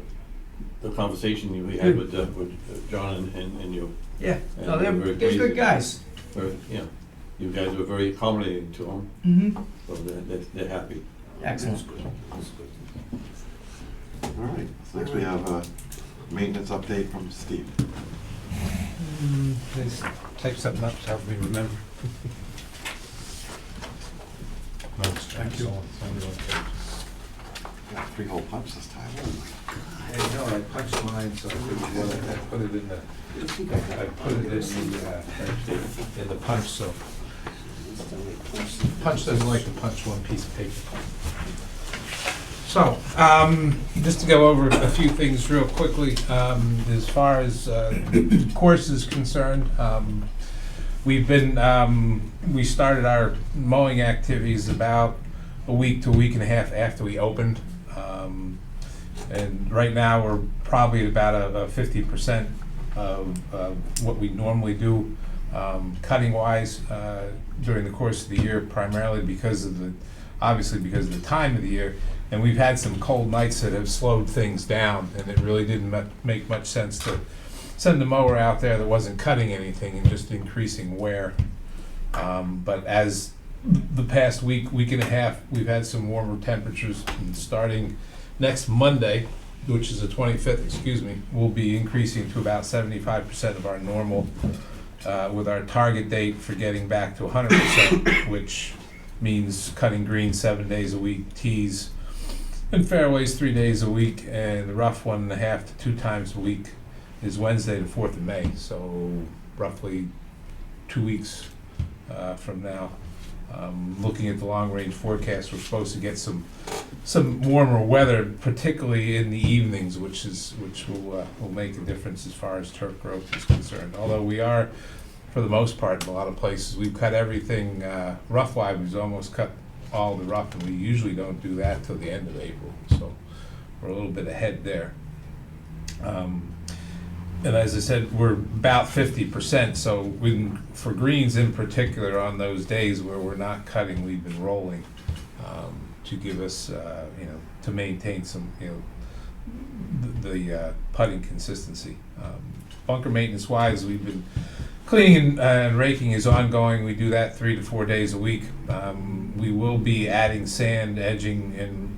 Speaker 5: conversation we had with John and you.
Speaker 3: Yeah.
Speaker 5: And
Speaker 3: No,
Speaker 5: they're
Speaker 3: they're
Speaker 5: very
Speaker 3: good
Speaker 5: pleased.
Speaker 3: guys.
Speaker 5: Very, yeah, you guys were very accommodating to him,
Speaker 3: Mm-hmm.
Speaker 5: so they're happy.
Speaker 3: Excellent.
Speaker 7: That's good, that's good.
Speaker 1: All right, so next we have a maintenance update from Steve.
Speaker 4: Please type something up to help me remember. No, it's
Speaker 6: Thank you.
Speaker 1: Got 3-hole punch this time.
Speaker 4: Hey, no, I punched mine, so I put it in the, I put it in the punch, so. Punch doesn't like to punch one piece of paper. So, just to go over a few things real quickly, as far as the course is concerned, we've been, we started our mowing activities about a week to a week and a half after we opened. And right now, we're probably at about a 50% of what we normally do, cutting wise, during the course of the year, primarily because of obviously because of the time of the year. And we've had some cold nights that have slowed things down, and it really didn't make much sense to send the mower out there that wasn't cutting anything and just increasing wear. But as the past week and a half, we've had some warmer temperatures, and starting next Monday, which is the 25th, we'll be increasing to about 75% of our normal, with our target date for getting back to 100%, which means cutting green 7 days a week, tees and fairways 3 days a week, and the rough 1.5 to 2 times a week is Wednesday the 4th of May, so roughly 2 weeks from now. Looking at the long-range forecast, we're supposed to get some warmer weather, particularly in the evenings, which will make a difference as far as turf growth is concerned. Although we are, for the most part, in a lot of places, we've cut everything rough-wise. We've almost cut all the rough, and we usually don't do that till the end of April. So we're a little bit ahead there. And as I said, we're about 50%, so for greens in particular, on those days where we're not cutting, we've been rolling to give us, to maintain some, the putting consistency. Bunker maintenance-wise, we've been Cleaning and raking is ongoing. We do that 3 to 4 days a week. We will be adding sand, edging, and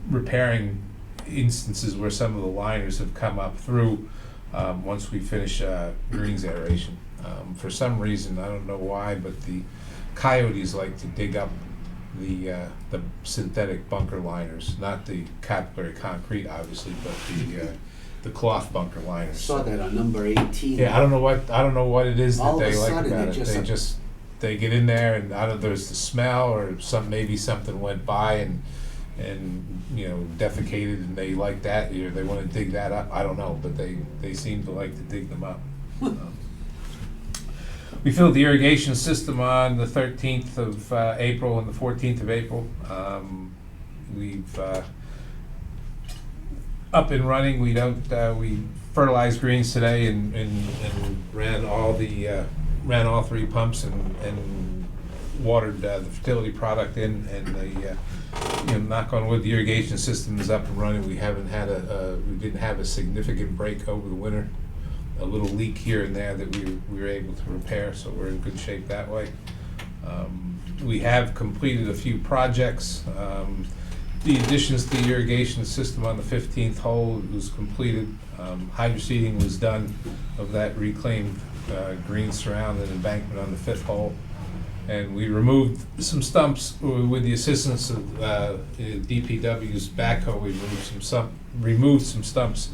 Speaker 4: repairing instances where some of the liners have come up through once we finish greens aeration. For some reason, I don't know why, but the coyotes like to dig up the synthetic bunker liners, not the capillary concrete, obviously, but the cloth bunker liners.
Speaker 7: Saw that on number 18.
Speaker 4: Yeah, I don't know what it is that
Speaker 7: All of
Speaker 4: they
Speaker 7: a
Speaker 4: like
Speaker 7: sudden,
Speaker 4: about
Speaker 7: it
Speaker 4: it.
Speaker 7: just-
Speaker 4: They get in there, and I don't, there's the smell, or maybe something went by and defecated, and they like that, or they want to dig that up. I don't know, but they seem to like to dig them up. We filled the irrigation system on the 13th of April and the 14th of April. We've up and running. We fertilized greens today and ran all 3 pumps and watered the fertility product in, and knock on wood, the irrigation system is up and running. We didn't have a significant break over the winter. A little leak here and there that we were able to repair, so we're in good shape that way. We have completed a few projects. The additions to the irrigation system on the 15th hole was completed. Hydroseeding was done of that reclaimed green surround and embankment on the 5th hole. And we removed some stumps with the assistance of DPW's backhoe. We removed some stumps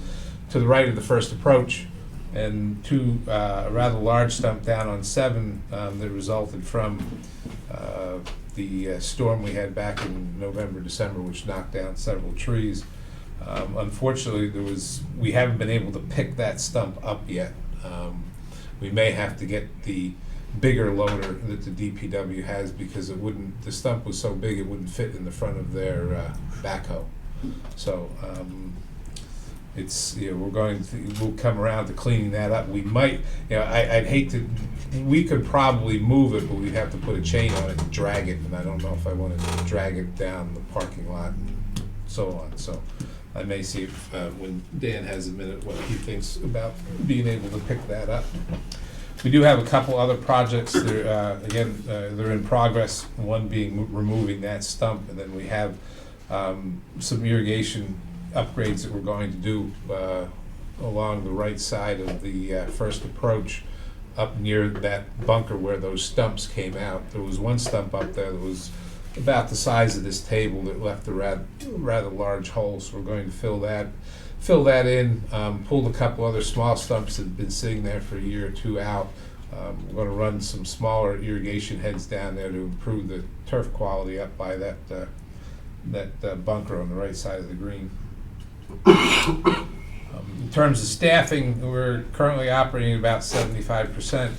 Speaker 4: to the right of the first approach, and a rather large stump down on 7 that resulted from the storm we had back in November, December, which knocked down several trees. Unfortunately, we haven't been able to pick that stump up yet. We may have to get the bigger loader that the DPW has, because the stump was so big it wouldn't fit in the front of their backhoe. So we'll come around to cleaning that up. We might, I'd hate to, we could probably move it, but we'd have to put a chain on it and drag it, and I don't know if I want to drag it down the parking lot and so on. So I may see if, when Dan has a minute, what he thinks about being able to pick that up. We do have a couple other projects that they're in progress, one being removing that stump, and then we have some irrigation upgrades that we're going to do along the right side of the first approach, up near that bunker where those stumps came out. There was one stump up there that was about the size of this table that left a rather large hole, so we're going to fill that in, pulled a couple other small stumps that had been sitting there for a year or two out. We're going to run some smaller irrigation heads down there to improve the turf quality up by that bunker on the right side of the green. In terms of staffing, we're currently operating at about 75%.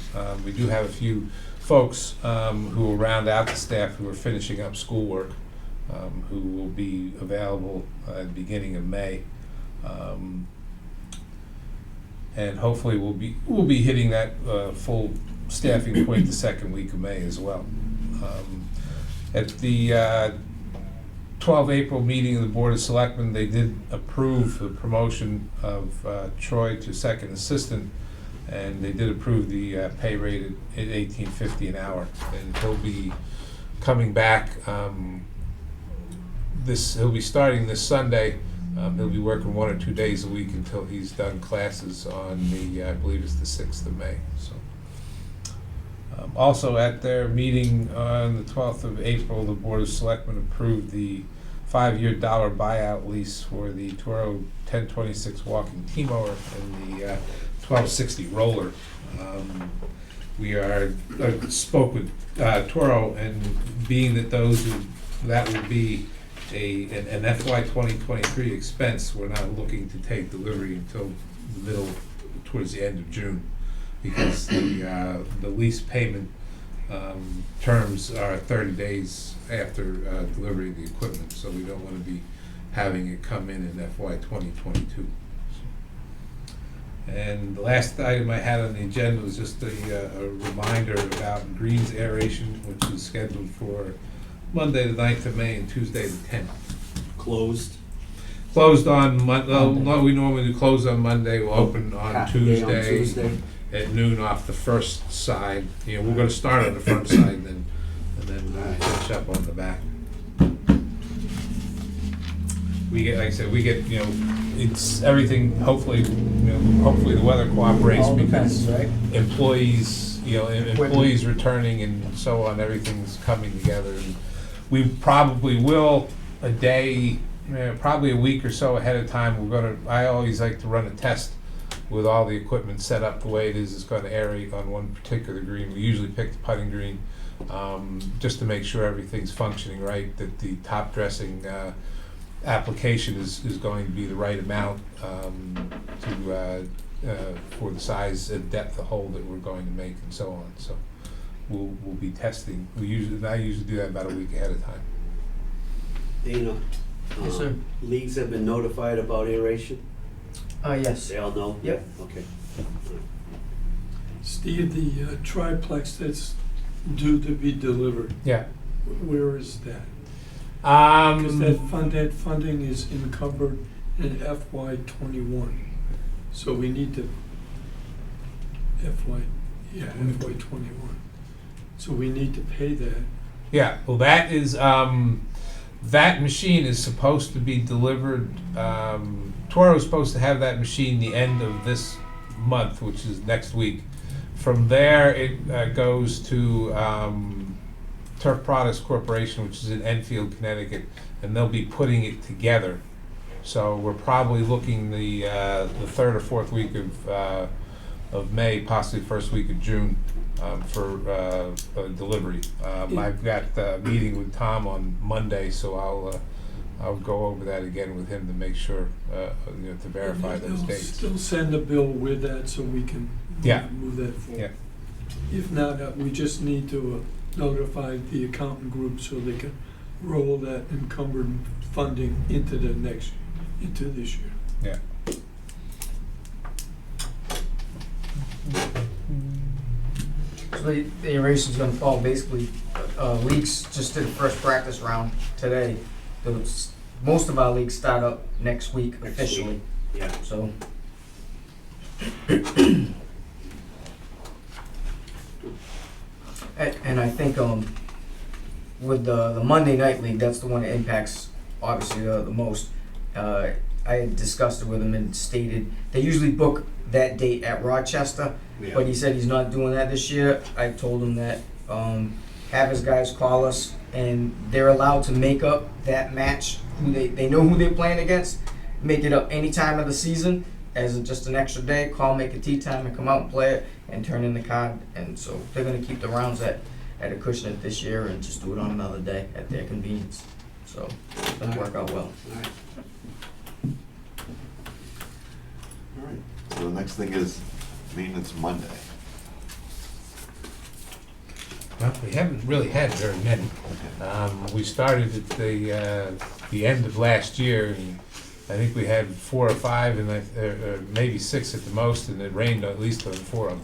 Speaker 4: We do have a few folks who will round out the staff who are finishing up schoolwork, who will be available at the beginning of May. And hopefully we'll be hitting that full staffing point the second week of May as well. At the 12 April meeting of the Board of Selectmen, they did approve the promotion of Troy to second assistant, and they did approve the pay rate at $18.50 an hour. And he'll be coming back. He'll be starting this Sunday. He'll be working 1 or 2 days a week until he's done classes on I believe it's the 6th of May. So. Also at their meeting on the 12th of April, the Board of Selectmen approved the 5-year dollar buyout lease for the Toro 1026 walking T-mower and the 1260 roller. We spoke with Toro, and being that that would be an FY 2023 expense, we're not looking to take delivery until towards the end of June, because the lease payment terms are 30 days after delivery of the equipment, so we don't want to be having it come in FY 2022. And the last item I had on the agenda was just a reminder about greens aeration, which is scheduled for Monday the 9th of May and Tuesday the 10th.
Speaker 7: Closed.
Speaker 4: Closed on Monday. We normally do close on Monday. We'll open on
Speaker 7: Half a day
Speaker 4: Tuesday.
Speaker 7: on Tuesday.
Speaker 4: at noon off the first side. You know, we're gonna start on the front side and then finish up on the back. We get, like I said, you know, it's everything, hopefully the weather cooperates
Speaker 3: All
Speaker 4: because
Speaker 3: depends, right?
Speaker 4: employees, employees returning and so on, everything's coming together. And we probably will, probably a week or so ahead of time, I always like to run a test with all the equipment set up the way it is. It's gonna aerate on one particular green. We usually pick the putting green, just to make sure everything's functioning right, that the top dressing, application is going to be the right amount for the size and depth of hole that we're going to make and so on. So we'll be testing. I usually do that about a week ahead of time.
Speaker 7: Dana,
Speaker 3: Yes, sir.
Speaker 7: leagues have been notified about aeration?
Speaker 3: Yes.
Speaker 7: They all know?
Speaker 3: Yep.
Speaker 7: Okay.
Speaker 2: Steve, the triplex that's due to be delivered,
Speaker 4: Yeah.
Speaker 2: where is that? Because
Speaker 4: Um,
Speaker 2: that funding is encumbered in FY '21. So we need to, FY '21. So we need to pay that.
Speaker 4: yeah. Well, that is that machine is supposed to be delivered. Toro's supposed to have that machine the end of this month, which is next week. From there, it goes to Turf Products Corporation, which is in Enfield, Connecticut, and they'll be putting it together. So we're probably looking the third or fourth week of May, possibly first week of June, for delivery. I've got a meeting with Tom on Monday, so I'll go over that again with him to make sure to verify
Speaker 2: And
Speaker 4: those
Speaker 2: they'll
Speaker 4: dates.
Speaker 2: still send a bill with that so we can
Speaker 4: Yeah.
Speaker 2: move that forward.
Speaker 4: Yeah.
Speaker 2: If not, we just need to notify the accountant group so they can roll that encumbered funding into this year.
Speaker 4: Yeah.
Speaker 3: So the eration's gonna fall basically, leagues just did the first practice round today. Most of our leagues start up next week
Speaker 7: Next
Speaker 3: officially,
Speaker 7: Yeah.
Speaker 3: so. And I think, with the Monday night league, that's the one that impacts obviously the most. I had discussed it with him and stated, they usually book that date at Rochester,
Speaker 7: Yeah.
Speaker 3: but he said he's not doing that this year. I told him that, have his guys call us, and they're allowed to make up that match, they know who they're playing against, make it up any time of the season, as just an extra day, call, make a tee time, and come out and play it, and turn in the card. And so they're gonna keep the rounds at Acushnet this year and just do it on another day at their convenience. So it's gonna work out well.
Speaker 7: All right.
Speaker 1: All right, so the next thing is maintenance Monday.
Speaker 4: Well, we haven't really had very many. We started at the end of last year, and I think we had 4 or 5, and maybe 6 at the most, and it rained at least on 4 of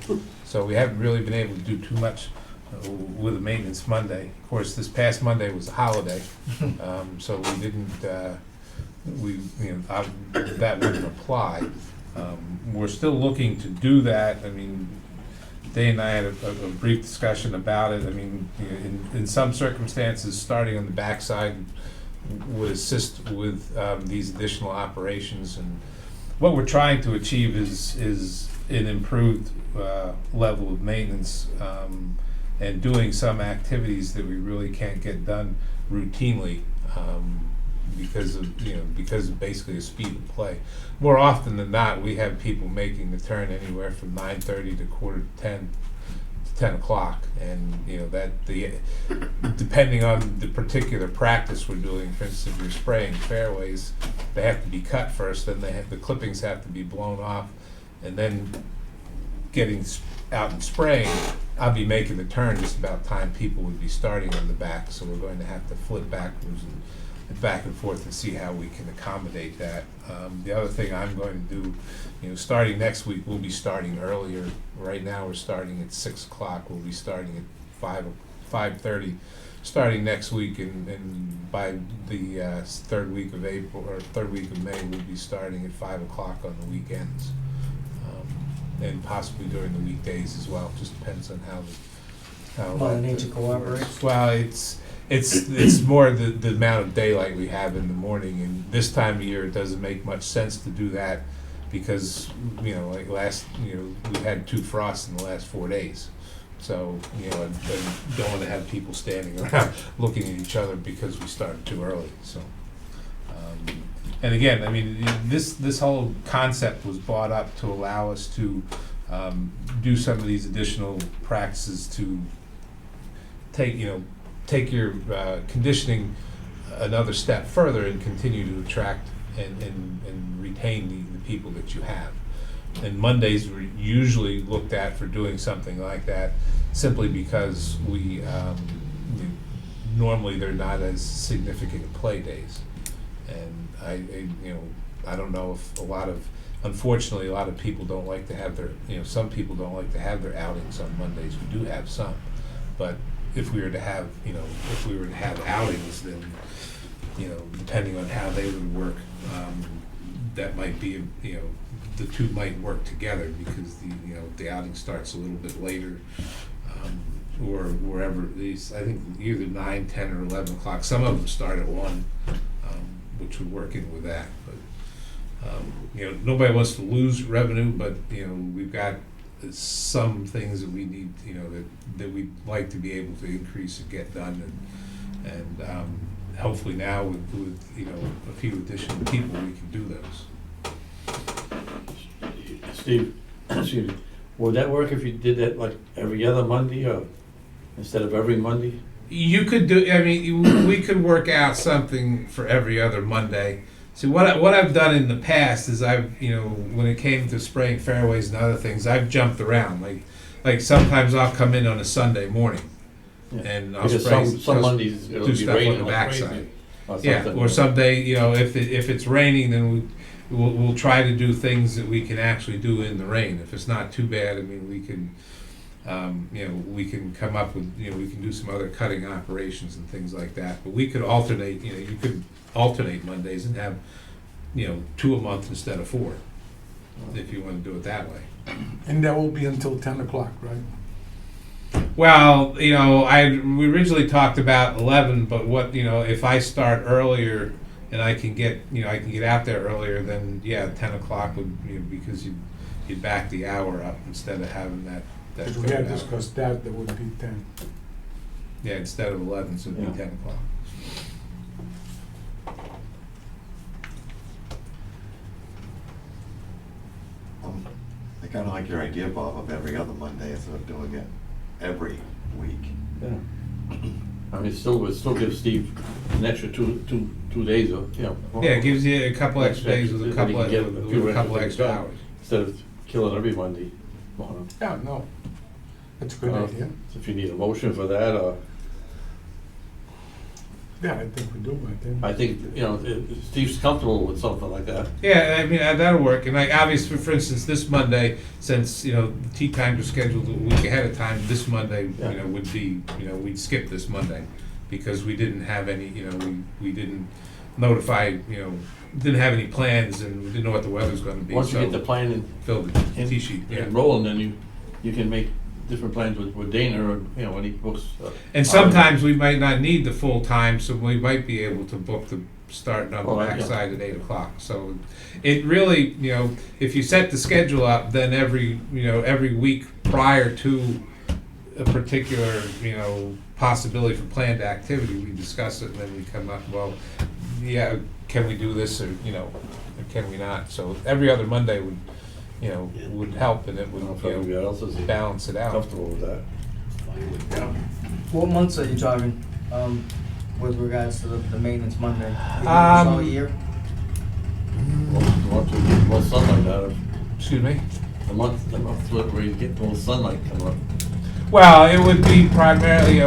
Speaker 4: them. So we haven't really been able to do too much with the maintenance Monday. Of course, this past Monday was a holiday, so we didn't. That wouldn't apply. We're still looking to do that. I mean, Dave and I had a brief discussion about it. I mean, in some circumstances, starting on the backside would assist with these additional operations. And what we're trying to achieve is an improved level of maintenance, and doing some activities that we really can't get done routinely, because of basically the speed of play. More often than not, we have people making the turn anywhere from 9:30 to 9:45 to 10 o'clock, and depending on the particular practice we're doing. For instance, if you're spraying fairways, they have to be cut first, then the clippings have to be blown off, and then getting out and spraying. I'll be making the turn just about time people would be starting on the back, so we're going to have to flip backwards and back and forth and see how we can accommodate that. The other thing I'm going to do, starting next week, we'll be starting earlier. Right now, we're starting at 6 o'clock. We'll be starting at 5:30. Starting next week, and by the third week of April or third week of May, we'll be starting at 5 o'clock on the weekends. and possibly during the weekdays as well, just depends on how.
Speaker 3: Mother Nature cooperates.
Speaker 4: Well, it's more the amount of daylight we have in the morning, and this time of year, it doesn't make much sense to do that, because, you know, like we had 2 frosts in the last 4 days. So, you know, I don't wanna have people standing around looking at each other because we started too early, so. And again, I mean, this whole concept was brought up to allow us to do some of these additional practices to take your conditioning another step further and continue to attract and retain the people that you have. And Mondays were usually looked at for doing something like that, simply because normally they're not as significant play days. And I don't know if unfortunately, a lot of people don't like to have some people don't like to have their outings on Mondays. We do have some, but if we were to have outings, then, depending on how they would work, that might be, the two might work together, because the outing starts a little bit later, or wherever these, I think either 9, 10, or 11 o'clock. Some of them start at 1, which would work in with that. But nobody wants to lose revenue, but we've got some things that we need, that we'd like to be able to increase and get done, and hopefully now with a few additional people, we can do those.
Speaker 5: Steve, excuse me, would that work if you did that like every other Monday, or instead of every Monday?
Speaker 4: You could do. I mean, we could work out something for every other Monday. See, what I've done in the past is when it came to spraying fairways and other things, I've jumped around. Like sometimes I'll come in on a Sunday morning,
Speaker 5: Yeah.
Speaker 4: and I'll
Speaker 5: Because
Speaker 4: spray.
Speaker 5: some Mondays it'll
Speaker 4: do
Speaker 5: be
Speaker 4: stuff on
Speaker 5: raining
Speaker 4: the
Speaker 5: like
Speaker 4: backside.
Speaker 5: crazy, or
Speaker 4: Yeah,
Speaker 5: something.
Speaker 4: or someday, if it's raining, then we'll try to do things that we can actually do in the rain. If it's not too bad, I mean, we can. We can come up with, we can do some other cutting operations and things like that. But we could alternate, you could alternate Mondays and have, 2 a month instead of 4, if you want to do it that way.
Speaker 6: And that will be until 10 o'clock, right?
Speaker 4: Well, we originally talked about 11, but if I start earlier and I can get out there earlier, then 10 o'clock would, because you'd back the hour up instead of having that.
Speaker 6: Because we had discussed that would be 10.
Speaker 4: Yeah, instead of 11, so it'd be 10 o'clock.
Speaker 1: I kind of like your idea, Bob, of every other Monday instead of doing it every week.
Speaker 5: Yeah. I mean, it still gives Steve an extra two days, or,
Speaker 4: Yeah, it gives you a couple extra days with a
Speaker 5: Then
Speaker 4: couple
Speaker 5: you can get a few
Speaker 4: with a couple
Speaker 5: things
Speaker 4: extra
Speaker 5: done,
Speaker 4: hours.
Speaker 5: instead of killing every Monday morning.
Speaker 6: Yeah, no, that's a good idea.
Speaker 5: So if you need a motion for that, or,
Speaker 6: Yeah, I think we do,
Speaker 5: I think, if Steve's comfortable with something like that.
Speaker 4: Yeah, I mean, that'll work. And like, obviously, for instance, this Monday, since, the tee times are scheduled a week ahead of time, this Monday,
Speaker 5: Yeah.
Speaker 4: would be, we'd skip this Monday, because we didn't have any, we didn't notify, didn't have any plans, and we didn't know what the weather's gonna be.
Speaker 5: Once you
Speaker 4: so
Speaker 5: get the plan and
Speaker 4: fill the tee sheet, yeah.
Speaker 5: rolling, then you can make different plans with Dana, or, when he books.
Speaker 4: And sometimes we might not need the full time, so we might be able to book the starting on the
Speaker 5: Oh, yeah.
Speaker 4: backside at 8 o'clock. So it really, if you set the schedule up, then every week prior to a particular, possibility for planned activity, we discuss it, and then we come up, well, yeah, can we do this, or or can we not? So every other Monday would help, and it
Speaker 5: I don't know if
Speaker 4: would,
Speaker 5: everybody else is
Speaker 4: balance it out.
Speaker 5: comfortable with that.
Speaker 3: What months are you talking, with regards to the maintenance Monday? You do this all year?
Speaker 5: Well, sunlight out of
Speaker 4: Excuse me?
Speaker 5: the month where you get a little sunlight coming up.
Speaker 4: Well, it would be primarily,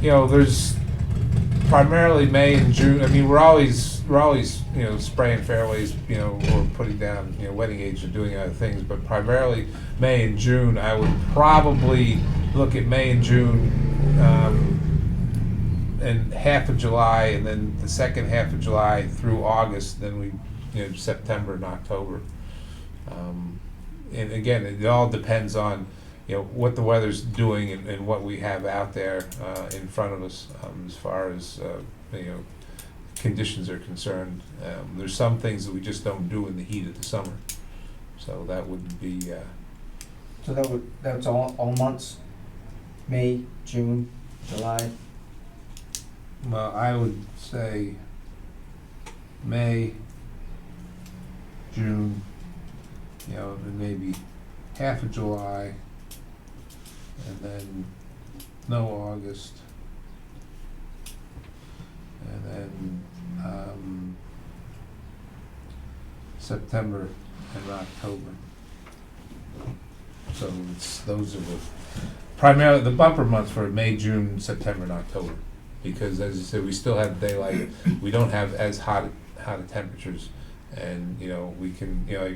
Speaker 4: there's primarily May and June. I mean, we're always spraying fairways, or putting down, wetting aids or doing other things, but primarily May and June. I would probably look at May and June, and half of July, and then the second half of July through August, then September and October. and again, it all depends on, you know, what the weather's doing and what we have out there, in front of us, as far as, you know, conditions are concerned. There's some things that we just don't do in the heat of the summer, so that would be,
Speaker 3: So that's all months? May, June, July?
Speaker 4: well, I would say May, June, you know, and maybe half of July, and then no August, and then September and October. So those are primarily the bumper months for May, June, September, and October. Because as you said, we still have daylight, we don't have as hot of temperatures, and, you know, we can, you know,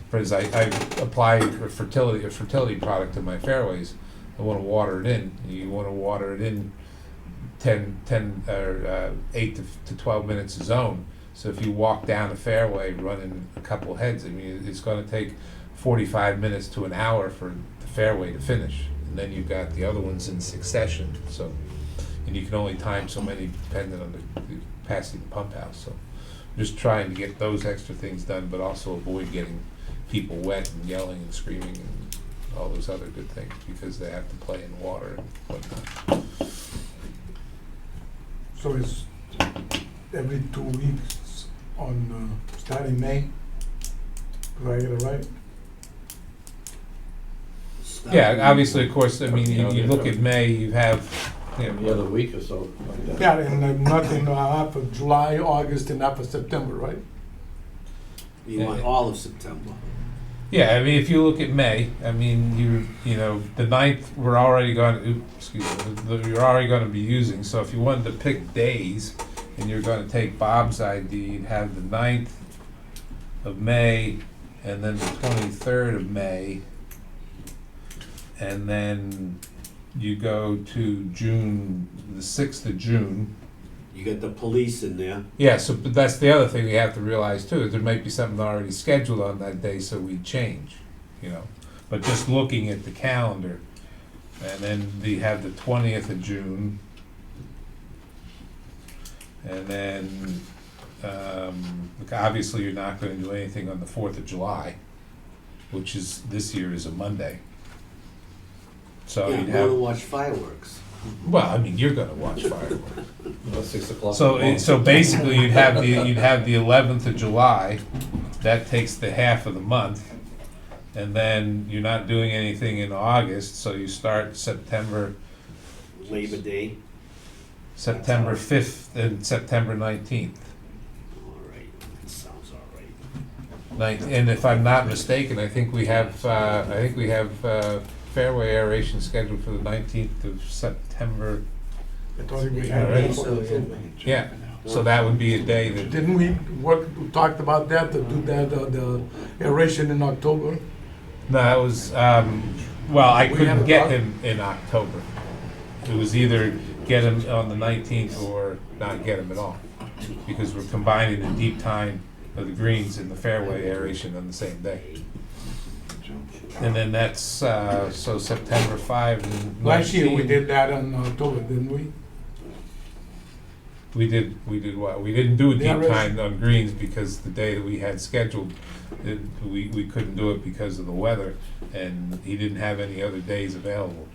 Speaker 4: for instance, I apply a fertility product to my fairways. I wanna water it in, you wanna water it in 8 to 12 minutes a zone. So if you walk down a fairway running a couple heads, I mean, it's gonna take 45 minutes to an hour for the fairway to finish. And then you've got the other ones in succession, so, and you can only time so many depending on the capacity of the pump house, so. Just trying to get those extra things done, but also avoid getting people wet and yelling and screaming and all those other good things, because they have to play in water and whatnot.
Speaker 6: So it's every 2 weeks on, starting May? Do I get it right?
Speaker 4: Yeah, obviously, of course, I mean, you look at May, you have, you
Speaker 5: Every
Speaker 4: know,
Speaker 5: other week or so, like that.
Speaker 6: Yeah, and nothing half of July, August, and half of September, right?
Speaker 7: You want all of September.
Speaker 4: yeah, I mean, if you look at May, I mean, you know, the 9th, we're already going, you're already gonna be using, so if you wanted to pick days, and you're gonna take Bob's ID, you'd have the 9th of May, and then the 23rd of May, and then you go to June, the 6th of June.
Speaker 7: You got the police in there.
Speaker 4: Yeah, so, but that's the other thing we have to realize too, is there might be something already scheduled on that day, so we change, you know. But just looking at the calendar, and then we have the 20th of June, and then, look, obviously you're not gonna do anything on the 4th of July, which is, this year is a Monday. So
Speaker 7: Yeah,
Speaker 4: you'd
Speaker 7: go to
Speaker 4: have,
Speaker 7: watch fireworks.
Speaker 4: well, I mean, you're gonna watch fireworks.
Speaker 5: About 6 o'clock.
Speaker 4: So basically, you'd have the 11th of July, that takes the half of the month, and then you're not doing anything in August, so you start September
Speaker 7: Labor Day.
Speaker 4: 5th and September 19th.
Speaker 7: All right, that sounds all right.
Speaker 4: And if I'm not mistaken, I think we have fairway aeration scheduled for the 19th of September.
Speaker 6: I thought we
Speaker 4: All
Speaker 6: had.
Speaker 4: right.
Speaker 3: So,
Speaker 4: Yeah, so that would be a day that,
Speaker 6: Didn't we talked about that, to do that, the aeration in October?
Speaker 4: no, that was, well, I
Speaker 6: We had
Speaker 4: couldn't
Speaker 6: a
Speaker 4: get
Speaker 6: talk-
Speaker 4: him in October. It was either get him on the 19th or not get him at all, because we're combining the deep time of the greens and the fairway aeration on the same day. And then that's, so September 5 and 19.
Speaker 6: Last year, we did that in October, didn't we?
Speaker 4: We did what? We didn't do a
Speaker 6: The
Speaker 4: deep
Speaker 6: aeration.
Speaker 4: time on greens because the day that we had scheduled, we couldn't do it because of the weather, and he didn't have any other days available.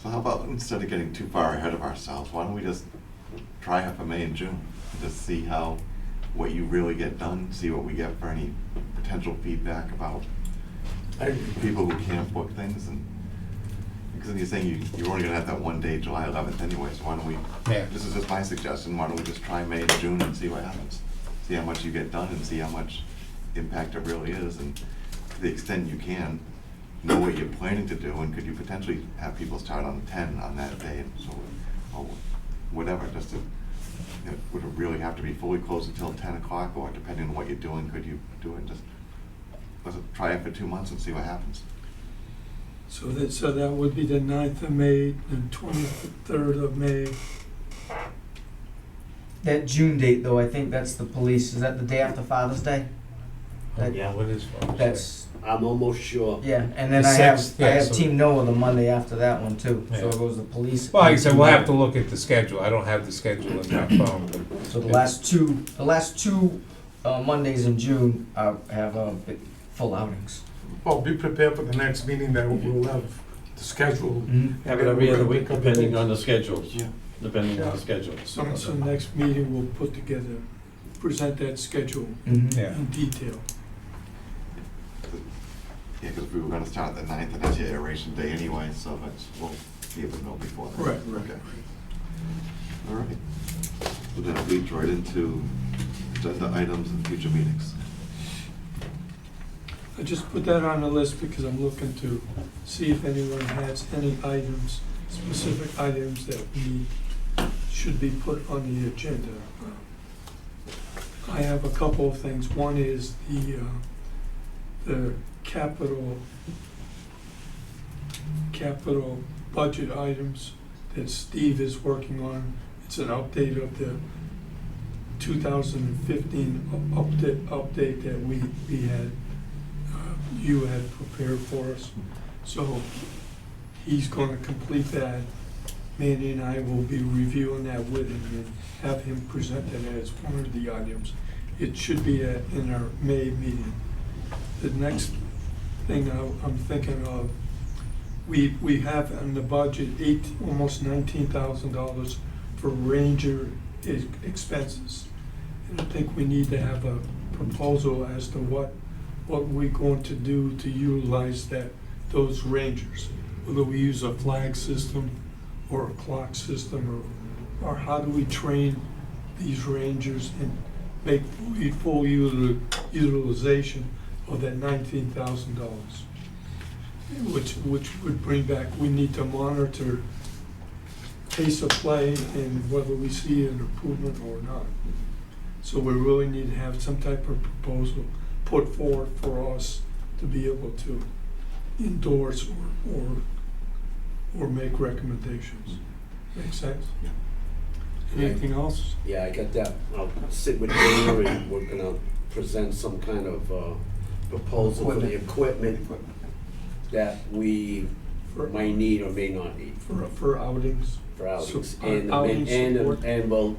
Speaker 1: So how about, instead of getting too far ahead of ourselves, why don't we just try it for May and June? Just see what you really get done, see what we get for any potential feedback about people who can't book things, and, because you're saying you're only gonna have that one day, July 11th anyway, so why don't we,
Speaker 4: Yeah.
Speaker 1: this is just my suggestion, why don't we just try May and June and see what happens? See how much you get done and see how much impact it really is, and to the extent you can, know what you're planning to do, and could you potentially have people start on 10 on that day, and so, or whatever, just to, would it really have to be fully closed until 10 o'clock, or depending on what you're doing, could you do it, just, let's try it for 2 months and see what happens.
Speaker 2: So that would be the 9th of May, and 23rd of May.
Speaker 3: that June date though, I think that's the police, is that the day after Father's Day? That-
Speaker 5: Yeah.
Speaker 4: What is Father's Day?
Speaker 3: That's,
Speaker 7: I'm almost sure.
Speaker 3: yeah, and then
Speaker 4: The
Speaker 3: I have,
Speaker 4: sixth,
Speaker 3: I
Speaker 4: yeah,
Speaker 3: have
Speaker 4: so-
Speaker 3: Team Noah the Monday after that one too, so
Speaker 4: Yeah.
Speaker 3: it goes the police.
Speaker 4: Well, like I
Speaker 3: and
Speaker 4: said,
Speaker 3: Team
Speaker 4: we'll have
Speaker 3: Noah.
Speaker 4: to look at the schedule. I don't have the schedule in my phone, but
Speaker 3: So the last two Mondays in June, I have big full outings.
Speaker 6: Well, be prepared for the next meeting that we'll have the schedule.
Speaker 5: Have it every other week, depending on the schedules.
Speaker 1: Yeah.
Speaker 5: Depending on the schedule.
Speaker 2: So next meeting, we'll put together, present that schedule
Speaker 4: yeah.
Speaker 2: in detail.
Speaker 1: Yeah, because we were gonna start the 9th, and that's your aeration day anyway, so we'll be able to know before that.
Speaker 2: Right.
Speaker 1: Okay. All right. So that leads right into agenda items and future meetings.
Speaker 2: I just put that on the list because I'm looking to see if anyone has any items, specific items that should be put on the agenda. I have a couple of things. One is the capital budget items that Steve is working on. It's an update of the 2015 update that we had, you had prepared for us. So he's gonna complete that. Mandy and I will be reviewing that with him and have him present it as one of the items. It should be in our May meeting. The next thing I'm thinking of, we have in the budget almost $19,000 for ranger expenses. And I think we need to have a proposal as to what we're going to do to utilize those rangers. Whether we use a flag system or a clock system, or how do we train these rangers and make full utilization of that $19,000? Which would bring back, we need to monitor pace of play and whether we see an improvement or not. So we really need to have some type of proposal put forward for us to be able to endorse or make recommendations. Make sense?
Speaker 1: Yeah.
Speaker 2: Anything else?
Speaker 7: Yeah, I got that. I'll sit with Dana and we're gonna present some kind of proposal for the equipment that we might need or may not need
Speaker 2: For outings?
Speaker 7: for outings.
Speaker 2: So,
Speaker 7: And,
Speaker 2: outing support.
Speaker 7: and we'll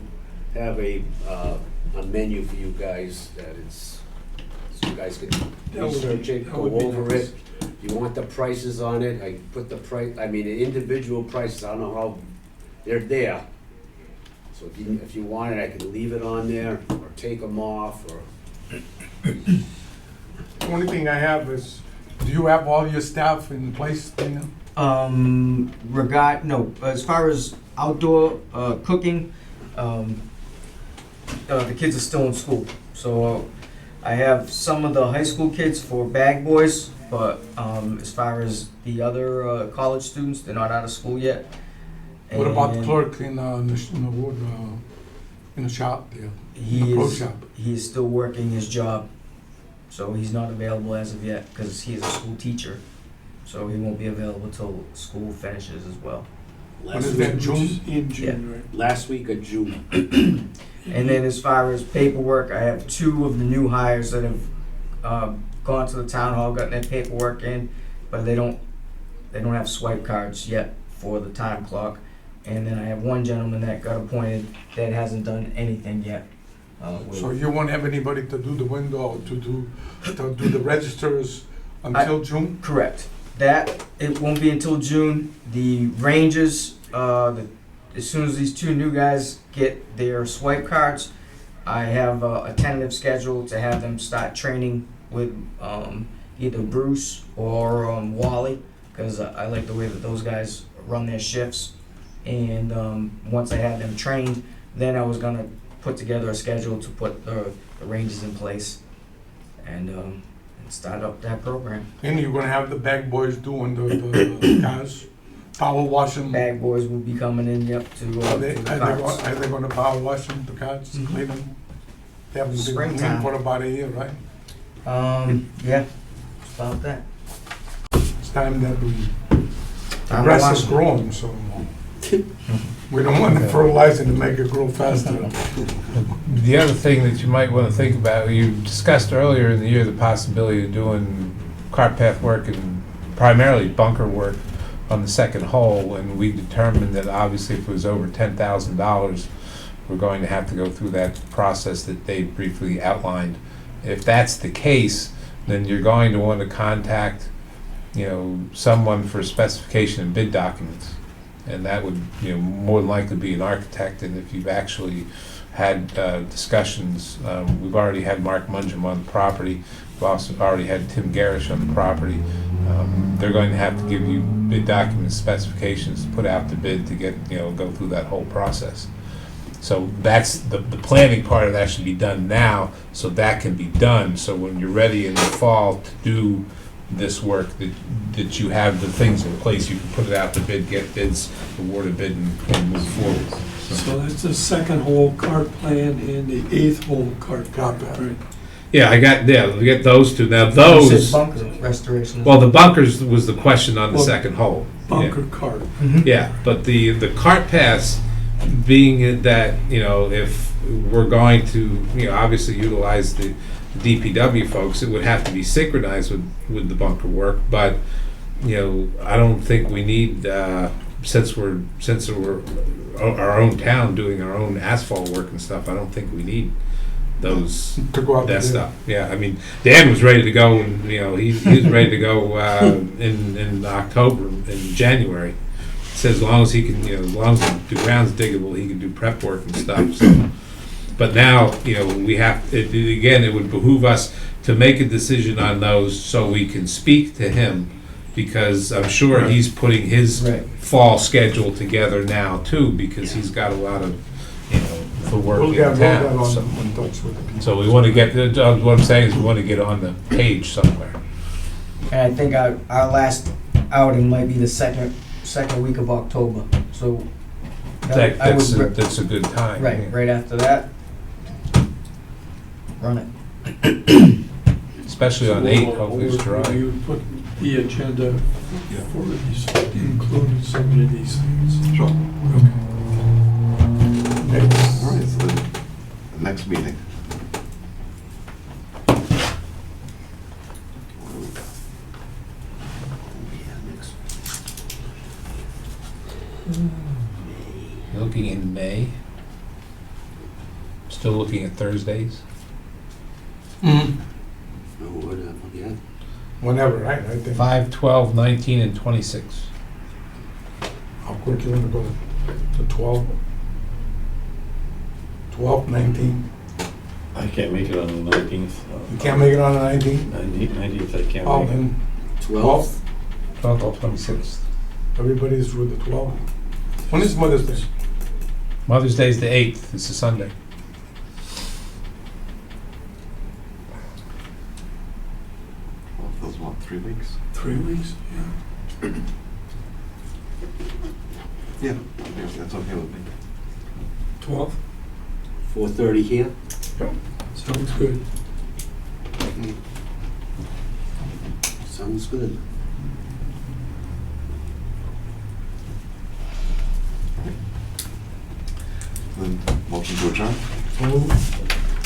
Speaker 7: have a menu for you guys that so you guys can
Speaker 2: That would be-
Speaker 7: research it,
Speaker 2: that
Speaker 7: go
Speaker 2: would be
Speaker 7: over
Speaker 2: nice.
Speaker 7: it. If you want the prices on it, I put the the individual prices, I don't know how, they're there. So if you want it, I can leave it on there or take them off or.
Speaker 6: The only thing I have is, do you have all your staff in place, Dana?
Speaker 3: No, as far as outdoor cooking, the kids are still in school. So I have some of the high school kids for bag boys, but as far as the other college students, they're not out of school yet.
Speaker 6: What about the
Speaker 3: And
Speaker 6: clerk in the shop there?
Speaker 3: He
Speaker 6: the pro
Speaker 3: is,
Speaker 6: shop?
Speaker 3: he is still working his job, so he's not available as of yet, because he is a school teacher. So he won't be available till school finishes as well.
Speaker 6: When is that, June?
Speaker 2: In June, right?
Speaker 7: Last week of June.
Speaker 3: And then as far as paperwork, I have 2 of the new hires that have gone to the town hall, gotten their paperwork in, but they don't have swipe cards yet for the time clock. And then I have 1 gentleman that got appointed that hasn't done anything yet.
Speaker 6: So you won't have anybody to do the window, to do the registers until June?
Speaker 3: Correct. That, it won't be until June. The Rangers, as soon as these 2 new guys get their swipe cards, I have a tentative schedule to have them start training with either Bruce or Wally, because I like the way that those guys run their shifts. And once I had them trained, then I was gonna put together a schedule to put the Rangers in place and start up that program.
Speaker 6: And you're gonna have the bag boys doing the cars, power washing?
Speaker 3: Bag boys will be coming in, yep, to
Speaker 6: Are they
Speaker 3: the carts.
Speaker 6: gonna power wash them, the cars,
Speaker 3: Mhm.
Speaker 6: clean them? They haven't been cleaned
Speaker 3: Springtime.
Speaker 6: for about a year, right?
Speaker 3: Yeah, it's about that.
Speaker 6: It's time that the
Speaker 3: Time to
Speaker 6: grass
Speaker 3: wash
Speaker 6: is
Speaker 3: them.
Speaker 6: growing, so We don't want to fertilize it to make it grow faster.
Speaker 4: The other thing that you might want to think about, you discussed earlier in the year the possibility of doing cart path work and primarily bunker work on the second hole, and we determined that obviously if it was over $10,000, we're going to have to go through that process that Dave briefly outlined. If that's the case, then you're going to want to contact, someone for specification and bid documents. And that would, more than likely be an architect, and if you've actually had discussions, we've already had Mark Mungem on the property, we've also already had Tim Garish on the property. They're going to have to give you bid documents, specifications to put out the bid to get, go through that whole process. So that's, the planning part of that should be done now, so that can be done, so when you're ready in the fall to do this work, that you have the things in place, you can put it out to bid, get bids, award a bid, and move forward.
Speaker 2: So that's the second hole cart plan and the 8th hole cart plan, right?
Speaker 4: Yeah, we get those two. Now
Speaker 3: You
Speaker 4: those,
Speaker 3: said bunker restoration.
Speaker 4: well, the bunkers was the question on the
Speaker 2: Well,
Speaker 4: second hole.
Speaker 2: Bunker cart.
Speaker 4: Yeah, but the cart pass being that, if we're going to, obviously utilize the DPW folks, it would have to be synchronized with the bunker work, but, I don't think we need, since we're our own town doing our own asphalt work and stuff, I don't think we need those,
Speaker 6: To go out
Speaker 4: that
Speaker 6: there.
Speaker 4: stuff. Yeah, I mean, Dan was ready to go, and, he was ready to go, in October, in January. Says as long as he can, as long as the ground's diggable, he can do prep work and stuff, so. But now, we have, again, it would behoove us to make a decision on those so we can speak to him, because I'm sure he's putting his
Speaker 3: Right.
Speaker 4: fall schedule together now too, because he's got a lot of, for work
Speaker 6: We'll
Speaker 4: in
Speaker 6: get that
Speaker 4: town.
Speaker 6: on
Speaker 4: So-
Speaker 6: in touch with the people.
Speaker 4: So we want to get, what I'm saying is we want to get on the page somewhere.
Speaker 3: And I think our last outing might be the second week of October, so. I would re-
Speaker 4: That's a good time.
Speaker 3: Right,
Speaker 4: yeah.
Speaker 3: right after that, run it.
Speaker 4: Especially on 8, hopefully it's
Speaker 2: Or
Speaker 4: dry.
Speaker 2: you put the agenda for these, include some of these things.
Speaker 1: Sure.
Speaker 6: Next.
Speaker 1: All right, so the next meeting. What do we got?
Speaker 4: You're looking in May. Still looking at Thursdays.
Speaker 6: Mhm.
Speaker 7: Oh, whatever, yeah.
Speaker 6: Whenever, right? I think.
Speaker 4: 5, 12, 19, and 26.
Speaker 6: How quick you wanna go to 12? 12, 19?
Speaker 5: I can't make it on the 19th.
Speaker 6: You can't make it on the 19th?
Speaker 5: 19th, I can't
Speaker 6: Oh,
Speaker 5: make it.
Speaker 6: then
Speaker 7: 12th?
Speaker 4: 12 or 26.
Speaker 6: everybody's with the 12. When is Mother's Day?
Speaker 4: Mother's Day's the 8th. It's a Sunday.
Speaker 1: Well, those, what, 3 weeks?
Speaker 2: 3 weeks, yeah.
Speaker 1: Yeah, that's okay with me.
Speaker 2: 12th,
Speaker 7: 4:30 here?
Speaker 2: sounds good.
Speaker 7: Sounds good.
Speaker 1: Then, motion to adjourn?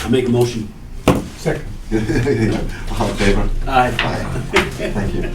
Speaker 7: I make a motion.
Speaker 6: Second.
Speaker 1: All in favor?
Speaker 7: Aye.
Speaker 1: Aye. Thank you.